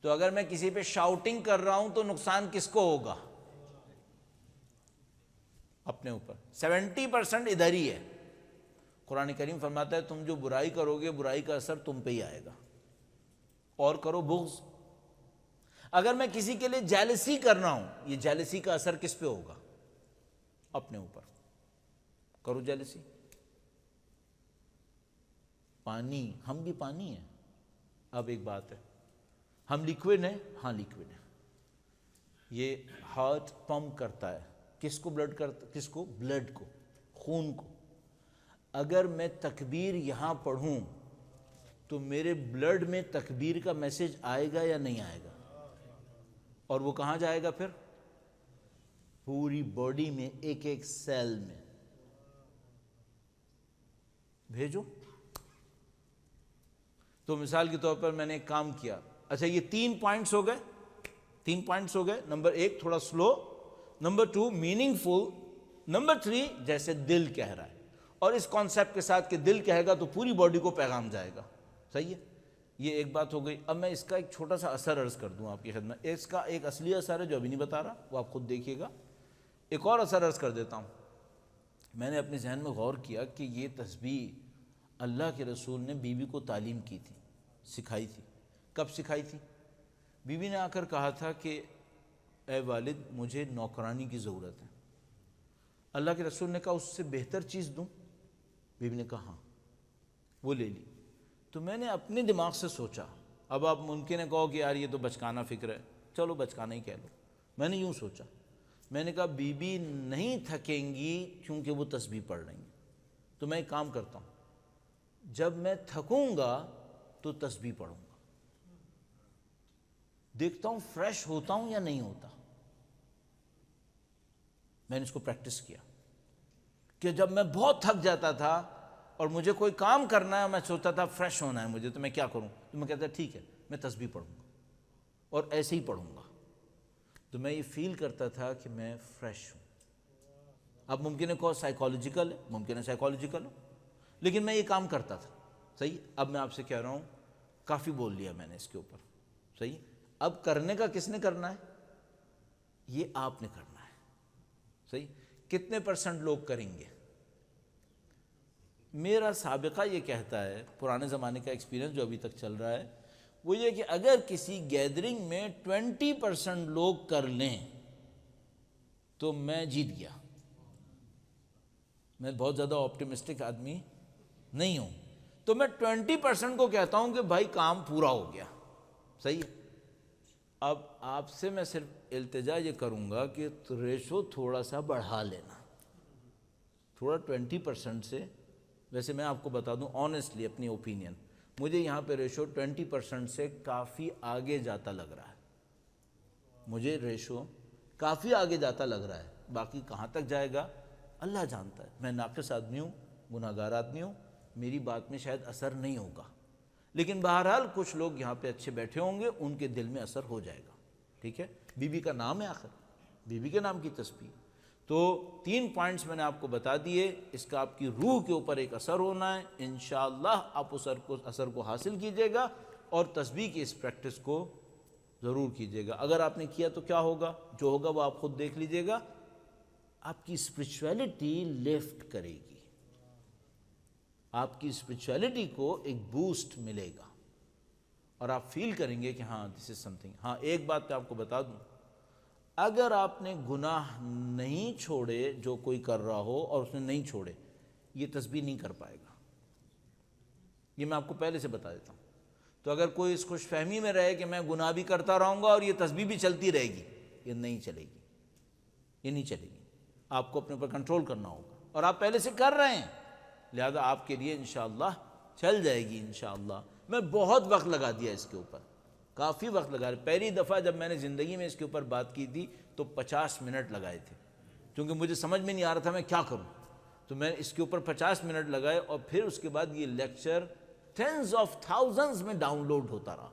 Speaker 1: تو اگر میں کسی پہ شاؤٹنگ کر رہا ہوں تو نقصان کس کو ہوگا؟ اپنے اوپر۔ 70% ادھر ہی ہے۔ قرآن کریم فرماتا ہے تم جو برائی کرو گے برائی کا اثر تم پہ ہی آئے گا، اور کرو بغض۔ اگر میں کسی کے لیے جیلسی کر رہا ہوں، یہ جیلسی کا اثر کس پہ ہوگا؟ اپنے اوپر۔ کرو جیلسی۔ پانی، ہم بھی پانی ہیں۔ اب ایک بات ہے، ہم لیکوڈ ہیں؟ ہاں لیکوڈ ہیں۔ یہ ہارٹ پمپ کرتا ہے، کس کو بلڈ کرتا، کس کو؟ بلڈ کو، خون کو۔ اگر میں تکبیر یہاں پڑھوں تو میرے بلڈ میں تکبیر کا میسج آئے گا یا نہیں آئے گا؟ اور وہ کہاں جائے گا پھر؟ پوری باڈی میں، ایک ایک سیل میں بھیجو۔ تو مثال کے طور پر میں نے ایک کام کیا، اچھا یہ 3 پوائنٹس ہو گئے، 3 پوائنٹس ہو گئے۔ نمبر 1 تھوڑا سلو، نمبر 2 میننگ فل، نمبر 3 جیسے دل کہہ رہا ہے، اور اس کانسیپٹ کے ساتھ کہ دل کہے گا تو پوری باڈی کو پیغام جائے گا۔ صحیح ہے؟ یہ ایک بات ہو گئی۔ اب میں اس کا ایک چھوٹا سا اثر عرض کر دوں آپ کی خدمت۔ اس کا ایک اصلی اثر ہے جو ابھی نہیں بتا رہا، وہ آپ خود دیکھیے گا۔ ایک اور اثر عرض کر دیتا ہوں۔ میں نے اپنے ذہن میں غور کیا کہ یہ تسبیح اللہ کے رسول نے بیوی کو تعلیم کی تھی، سکھائی تھی۔ کب سکھائی تھی؟ بیوی نے آ کر کہا تھا کہ اے والد مجھے نوکرانی کی ضرورت ہے۔ اللہ کے رسول نے کہا اس سے بہتر چیز دوں؟ بیوی نے کہا ہاں، وہ لے لی۔ تو میں نے اپنے دماغ سے سوچا، اب آپ ممکن ہے کہو کہ یار یہ تو بچکانہ فکر ہے، چلو بچکانہ ہی کہہ لو۔ میں نے یوں سوچا، میں نے کہا بی بی نہیں تھکیں گی کیونکہ وہ تسبیح پڑھ رہی ہیں، تو میں ایک کام کرتا ہوں، جب میں تھکوں گا تو تسبیح پڑھوں گا، دیکھتا ہوں فریش ہوتا ہوں یا نہیں ہوتا۔ میں نے اس کو پریکٹس کیا کہ جب میں بہت تھک جاتا تھا اور مجھے کوئی کام کرنا ہے، میں سوچتا تھا فریش ہونا ہے مجھے، تو میں کیا کروں؟ تو میں کہتا ٹھیک ہے میں تسبیح پڑھوں گا، اور ایسے ہی پڑھوں گا۔ تو میں یہ فیل کرتا تھا کہ میں فریش ہوں۔ اب ممکن ہے کوئی سائیکالوجیکل ہے، ممکن ہے سائیکالوجیکل ہو، لیکن میں یہ کام کرتا تھا۔ صحیح؟ اب میں آپ سے کہہ رہا ہوں کافی بول لیا میں نے اس کے اوپر۔ صحیح؟ اب کرنے کا کس نے کرنا ہے؟ یہ آپ نے کرنا ہے۔ صحیح؟ کتنے % لوگ کریں گے؟ میرا سابقہ یہ کہتا ہے، پرانے زمانے کا ایکسپیرینس جو ابھی تک چل رہا ہے وہ یہ کہ اگر کسی گیدرنگ میں 20% لوگ کر لیں تو میں جیت گیا۔ میں بہت زیادہ آپٹیمسٹک آدمی نہیں ہوں، تو میں 20% کو کہتا ہوں کہ بھائی کام پورا ہو گیا۔ صحیح؟ اب آپ سے میں صرف التجا یہ کروں گا کہ ریشو تھوڑا سا بڑھا لینا، تھوڑا 20% سے۔ ویسے میں آپ کو بتا دوں آنیسٹلی اپنی اوپینین، مجھے یہاں پہ ریشو 20% سے کافی آگے جاتا لگ رہا ہے، مجھے ریشو کافی آگے جاتا لگ رہا ہے۔ باقی کہاں تک جائے گا اللہ جانتا ہے، میں ناقص آدمی ہوں، گناہ گار آدمی ہوں، میری بات میں شاید اثر نہیں ہوگا، لیکن بہرحال کچھ لوگ یہاں پہ اچھے بیٹھے ہوں گے، ان کے دل میں اثر ہو جائے گا۔ ٹھیک ہے؟ بی بی کا نام ہے، آخر بی بی کے نام کی تسبیح۔ تو 3 پوائنٹس میں نے آپ کو بتا دیے، اس کا آپ کی روح کے اوپر ایک اثر ہونا ہے، انشاءاللہ آپ اس اثر کو حاصل کیجئے گا، اور تسبیح کی اس پریکٹس کو ضرور کیجئے گا۔ اگر آپ نے کیا تو کیا ہوگا؟ جو ہوگا وہ آپ خود دیکھ لیجئے گا، آپ کی اسپرچویلٹی لفٹ کرے گی، آپ کی اسپرچویلٹی کو ایک بوسٹ ملے گا، اور آپ فیل کریں گے کہ ہاں دس از سم تھنگ۔ ہاں ایک بات میں آپ کو بتا دوں، اگر آپ نے گناہ نہیں چھوڑے، جو کوئی کر رہا ہو اور اس نے نہیں چھوڑے، یہ تسبیح نہیں کر پائے گا، یہ میں آپ کو پہلے سے بتا دیتا ہوں۔ تو اگر کوئی اس خوش فہمی میں رہے کہ میں گناہ بھی کرتا رہوں گا اور یہ تسبیح بھی چلتی رہے گی، یہ نہیں چلے گی، یہ نہیں چلے گی۔ آپ کو اپنے اوپر کنٹرول کرنا ہوگا، اور آپ پہلے سے کر رہے ہیں، لہذا آپ کے لیے انشاءاللہ چل جائے گی انشاءاللہ۔ میں بہت وقت لگا دیا اس کے اوپر، کافی وقت لگا دیا۔ پہلی دفعہ جب میں نے زندگی میں اس کے اوپر بات کی تھی تو 50 منٹ لگائے تھے، کیونکہ مجھے سمجھ میں نہیں آ رہا تھا میں کیا کروں، تو میں اس کے اوپر 50 منٹ لگائے، اور پھر اس کے بعد یہ لیکچر ٹینز آف تھاؤزنز میں ڈاؤن لوڈ ہوتا رہا،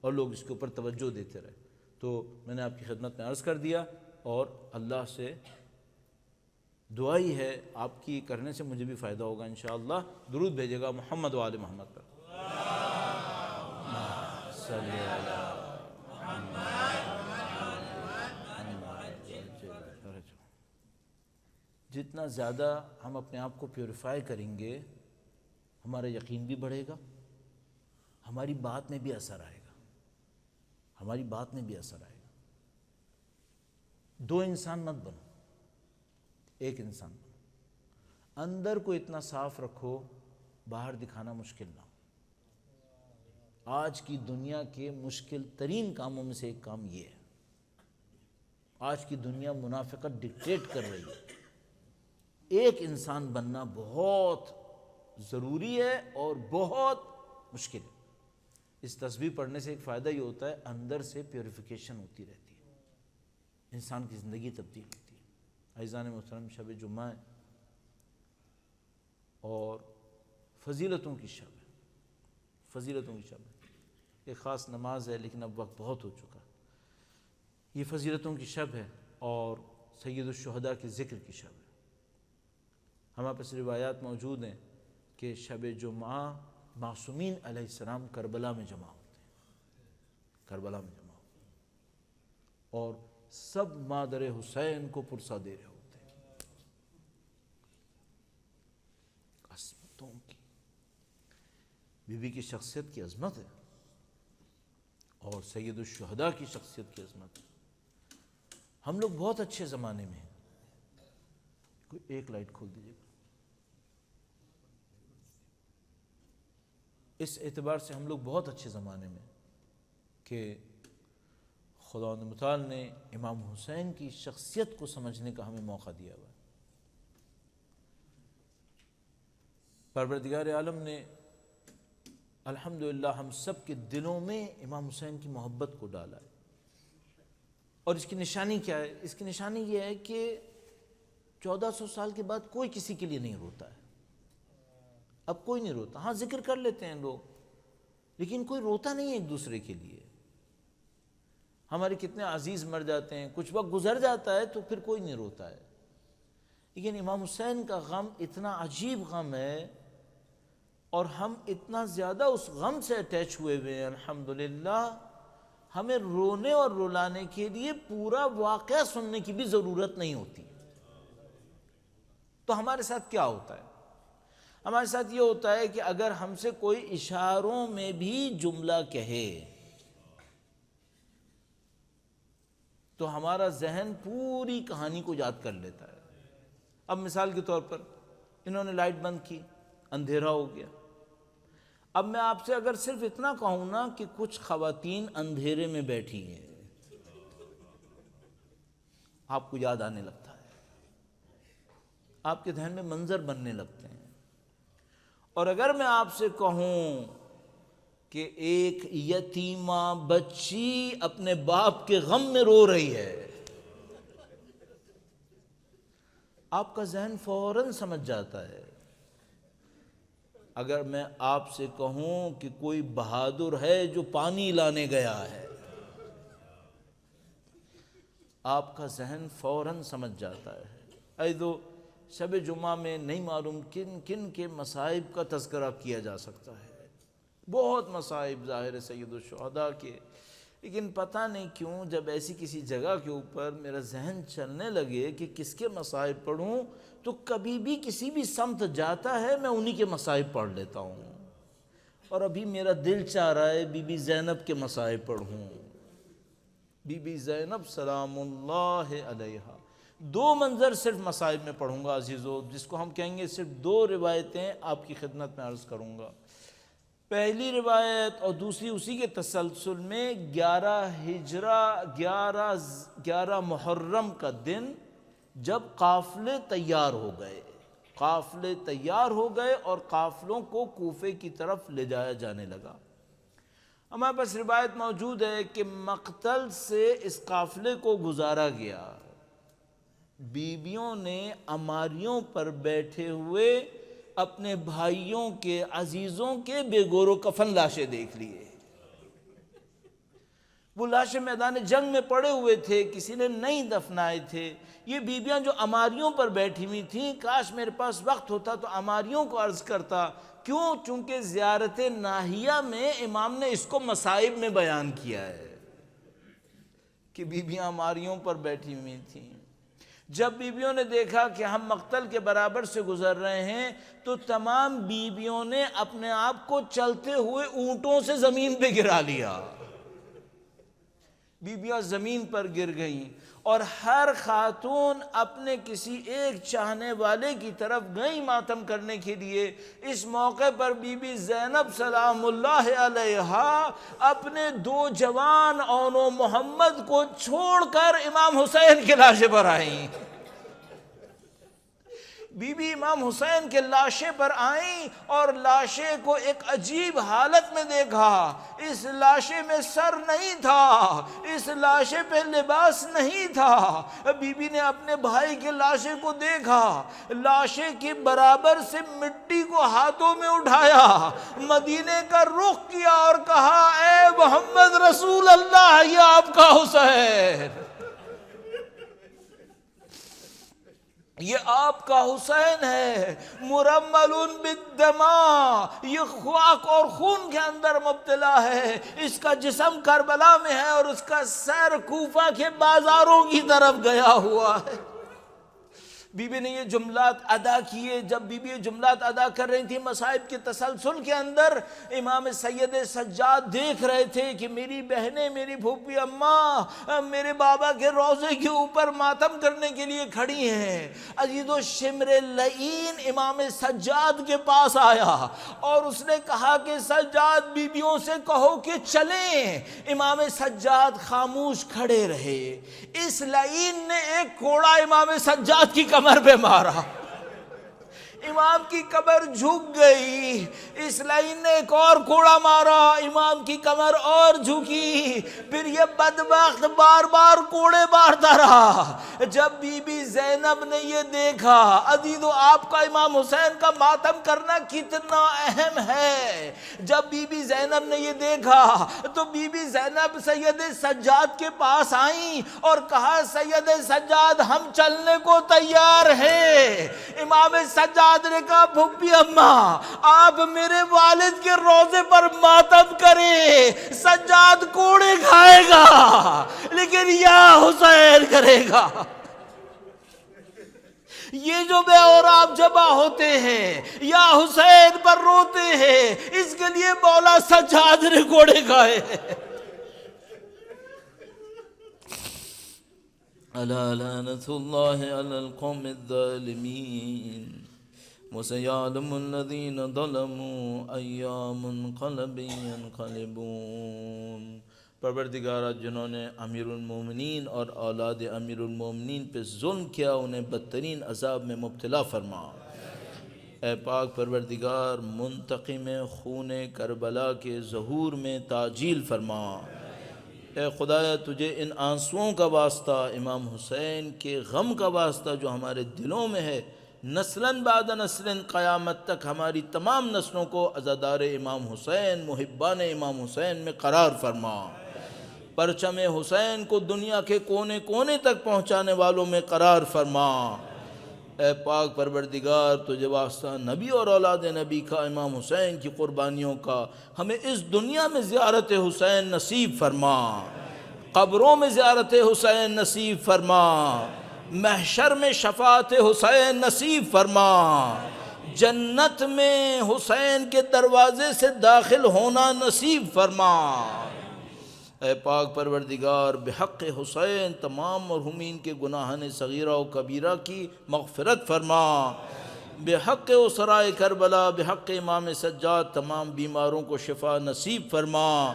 Speaker 1: اور لوگ اس کے اوپر توجہ دیتے رہے۔ تو میں نے آپ کی خدمت میں عرض کر دیا، اور اللہ سے دعا ہی ہے آپ کی کرنے سے مجھے بھی فائدہ ہوگا انشاءاللہ۔ درود بھیجے گا محمد و آل محمد پر۔ جتنا زیادہ ہم اپنے آپ کو پیوریفائی کریں گے، ہمارا یقین بھی بڑھے گا، ہماری بات میں بھی اثر آئے گا، ہماری بات میں بھی اثر آئے گا۔ دو انسان مت بنو، ایک انسان بنو۔ اندر کو اتنا صاف رکھو، باہر دکھانا مشکل نہ ہو۔ آج کی دنیا کے مشکل ترین کاموں میں سے ایک کام یہ ہے۔ آج کی دنیا منافقت ڈکٹیٹ کر رہی ہے۔ ایک انسان بننا بہت ضروری ہے اور بہت مشکل ہے۔ اس تسبیح پڑھنے سے ایک فائدہ یہ ہوتا ہے، اندر سے پیوریفیکیشن ہوتی رہتی ہے، انسان کی زندگی تبدیل ہوتی ہے۔ عزیزان محترم، شب جمعہ ہے اور فضیلتوں کی شب ہے، فضیلتوں کی شب ہے۔ ایک خاص نماز ہے، لیکن اب وقت بہت ہو چکا۔ یہ فضیلتوں کی شب ہے اور سید الشہداء کے ذکر کی شب ہے۔ ہمارے پاس روایات موجود ہیں کہ شب جمعہ معصومین علیہ السلام کربلا میں جمع ہوتے ہیں، کربلا میں جمع ہوتے ہیں، اور سب مادر حسین کو پرسہ دے رہے ہوتے ہیں۔ عظمتوں کی بی بی کی شخصیت کی عظمت ہے، اور سید الشہداء کی شخصیت کی عظمت ہے۔ ہم لوگ بہت اچھے زمانے میں ہیں۔ کوئی ایک لائٹ کھول دیجیے گا۔ اس اعتبار سے ہم لوگ بہت اچھے زمانے میں کہ خدا متعال نے امام حسین کی شخصیت کو سمجھنے کا ہمیں موقع دیا ہوا ہے۔ پروردگار عالم نے الحمدللہ ہم سب کے دلوں میں امام حسین کی محبت کو ڈالا ہے۔ اور اس کی نشانی کیا ہے؟ اس کی نشانی یہ ہے کہ 1400 سال کے بعد کوئی کسی کے لیے نہیں روتا ہے۔ اب کوئی نہیں روتا، ہاں ذکر کر لیتے ہیں لوگ، لیکن کوئی روتا نہیں ہے ایک دوسرے کے لیے۔ ہمارے کتنے عزیز مر جاتے ہیں، کچھ وقت گزر جاتا ہے تو پھر کوئی نہیں روتا ہے، لیکن امام حسین کا غم اتنا عجیب غم ہے، اور ہم اتنا زیادہ اس غم سے اٹیچ ہوئے ہوئے ہیں الحمدللہ، ہمیں رونے اور رلانے کے لیے پورا واقعہ سننے کی بھی ضرورت نہیں ہوتی۔ تو ہمارے ساتھ کیا ہوتا ہے؟ ہمارے ساتھ یہ ہوتا ہے کہ اگر ہم سے کوئی اشاروں میں بھی جملہ کہے تو ہمارا ذہن پوری کہانی کو یاد کر لیتا ہے۔ اب مثال کے طور پر انہوں نے لائٹ بند کی، اندھیرا ہو گیا۔ اب میں آپ سے اگر صرف اتنا کہوں نا کہ کچھ خواتین اندھیرے میں بیٹھی ہیں، آپ کو یاد آنے لگتا ہے، آپ کے ذہن میں منظر بننے لگتے ہیں۔ اور اگر میں آپ سے کہوں کہ ایک یتیمہ بچی اپنے باپ کے غم میں رو رہی ہے، آپ کا ذہن فوراً سمجھ جاتا ہے۔ اگر میں آپ سے کہوں کہ کوئی بہادر ہے جو پانی لانے گیا ہے، آپ کا ذہن فوراً سمجھ جاتا ہے۔ ایدو شب جمعہ میں نہیں معلوم کن کن کے مصائب کا تذکرہ کیا جا سکتا ہے، بہت مصائب ظاہر ہے سید الشہداء کے، لیکن پتہ نہیں کیوں جب ایسی کسی جگہ کے اوپر میرا ذہن چلنے لگے کہ کس کے مصائب پڑھوں، تو کبھی بھی کسی بھی سمت جاتا ہے میں انہی کے مصائب پڑھ لیتا ہوں۔ اور ابھی میرا دل چاہ رہا ہے بی بی زینب کے مصائب پڑھوں، بی بی زینب سلام اللہ علیہا۔ دو منظر صرف مصائب میں پڑھوں گا عزیزو، جس کو ہم کہیں گے صرف دو روایتیں آپ کی خدمت میں عرض کروں گا۔ پہلی روایت اور دوسری اسی کے تسلسل میں 11 محرم کا دن جب قافلے تیار ہو گئے اور قافلوں کو کوفے کی طرف لے جایا جانے لگا۔ ہمارے پاس روایت موجود ہے کہ مقتل سے اس قافلے کو گزارا گیا، بیویوں نے اماریوں پر بیٹھے ہوئے اپنے بھائیوں کے، عزیزوں کے بے گور و کفن لاشیں دیکھ لیے۔ وہ لاشیں میدان جنگ میں پڑے ہوئے تھے، کسی نے نہیں دفنائے تھے۔ یہ بیویاں جو اماریوں پر بیٹھی ہوئی تھیں، کاش میرے پاس وقت ہوتا تو اماریوں کو عرض کرتا، کیوں؟ چونکہ زیارت ناحیہ میں امام نے اس کو مصائب میں بیان کیا ہے کہ بیویاں اماریوں پر بیٹھی ہوئی تھیں۔ جب بیویوں نے دیکھا کہ ہم مقتل کے برابر سے گزر رہے ہیں تو تمام بیویوں نے اپنے آپ کو چلتے ہوئے اونٹوں سے زمین پہ گرا لیا۔ بیویاں زمین پر گر گئیں اور ہر خاتون اپنے کسی ایک چاہنے والے کی طرف گئی ماتم کرنے کے لیے۔ اس موقع پر بی بی زینب سلام اللہ علیہا اپنے 2 جوان اونو محمد کو چھوڑ کر امام حسین کے لاشے پر آئیں۔ بی بی امام حسین کے لاشے پر آئیں اور لاشے کو ایک عجیب حالت میں دیکھا۔ اس لاشے میں سر نہیں تھا، اس لاشے پہ لباس نہیں تھا۔ بی بی نے اپنے بھائی کے لاشے کو دیکھا، لاشے کے برابر سے مٹی کو ہاتھوں میں اٹھایا، مدینے کا رخ کیا اور کہا، اے محمد رسول اللہ، یہ آپ کا حسین، یہ آپ کا حسین ہے، مرمل بالدماء، یہ خاک اور خون کے اندر مبتلا ہے، اس کا جسم کربلا میں ہے اور اس کا سر کوفہ کے بازاروں کی طرف گیا ہوا ہے۔ بی بی نے یہ جملات ادا کیے۔ جب بی بی یہ جملات ادا کر رہی تھی مصائب کے تسلسل کے اندر، امام سید سجاد دیکھ رہے تھے کہ میری بہنیں، میری پھوپھی اماں میرے بابا کے روضے کے اوپر ماتم کرنے کے لیے کھڑی ہیں۔ عزیز و شمر لعین امام سجاد کے پاس آیا اور اس نے کہا کہ سجاد بیویوں سے کہو کہ چلیں۔ امام سجاد خاموش کھڑے رہے۔ اس لعین نے ایک کوڑا امام سجاد کی کمر پہ مارا، امام کی کمر جھک گئی۔ اس لائن نے ایک اور کوڑا مارا، امام کی کمر اور جھکی۔ پھر یہ بدبخت بار بار کوڑے مارتا رہا۔ جب بی بی زینب نے یہ دیکھا، عزیزو آپ کا امام حسین کا ماتم کرنا کتنا اہم ہے، جب بی بی زینب نے یہ دیکھا تو بی بی زینب سید سجاد کے پاس آئیں اور کہا، سید سجاد ہم چلنے کو تیار ہیں۔ امام سجاد نے کہا، پھوپھی اماں آپ میرے والد کے روضے پر ماتم کریں، سجاد کوڑے کھائے گا لیکن یا حسین کرے گا۔ یہ جو بے اور آپ جمع ہوتے ہیں یا حسین پر روتے ہیں، اس کے لیے مولا سجاد نے کوڑے کھائے۔ الا لعنت اللہ علی القوم الظالمین وسيعلم الذين ظلموا أي منقلب ينقلبون۔ پروردگارہ جنہوں نے امیر المومنین اور اولاد امیر المومنین پہ ظلم کیا انہیں بدترین عذاب میں مبتلا فرما۔ اے پاک پروردگار منتقم خون کربلا کے ظہور میں تعجیل فرما۔ اے خدایا تجھے ان آنسوؤں کا واسطہ، امام حسین کے غم کا واسطہ جو ہمارے دلوں میں ہے، نسلاً بعد نسل قیامت تک ہماری تمام نسلوں کو عزادار امام حسین، محبان امام حسین میں قرار فرما۔ پرچم حسین کو دنیا کے کونے کونے تک پہنچانے والوں میں قرار فرما۔ اے پاک پروردگار تجھے واسطہ نبی اور اولاد نبی کا، امام حسین کی قربانیوں کا، ہمیں اس دنیا میں زیارت حسین نصیب فرما، قبروں میں زیارت حسین نصیب فرما، محشر میں شفاعت حسین نصیب فرما، جنت میں حسین کے دروازے سے داخل ہونا نصیب فرما۔ اے پاک پروردگار بحق حسین تمام مرحومین کے گناہان صغیرہ و کبیرہ کی مغفرت فرما۔ بحق اسرائے کربلا، بحق امام سجاد تمام بیماروں کو شفا نصیب فرما۔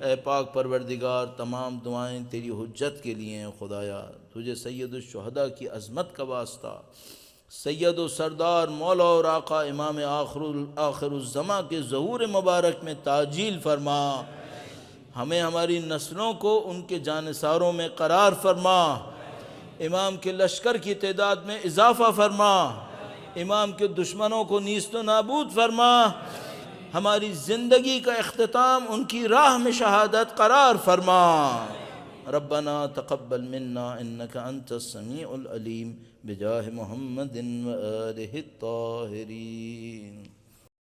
Speaker 1: اے پاک پروردگار تمام دعائیں تیری حجت کے لیے ہیں خدایا، تجھے سید الشہداء کی عظمت کا واسطہ، سید و سردار مولا اور آقا امام آخر الزماں کے ظہور مبارک میں تعجیل فرما، ہمیں ہماری نسلوں کو ان کے جانثاروں میں قرار فرما، امام کے لشکر کی تعداد میں اضافہ فرما، امام کے دشمنوں کو نیست و نابود فرما، ہماری زندگی کا اختتام ان کی راہ میں شہادت قرار فرما۔ ربنا تقبل منا انك انت السميع العليم بجاہ محمد و آلہ الطاہرین۔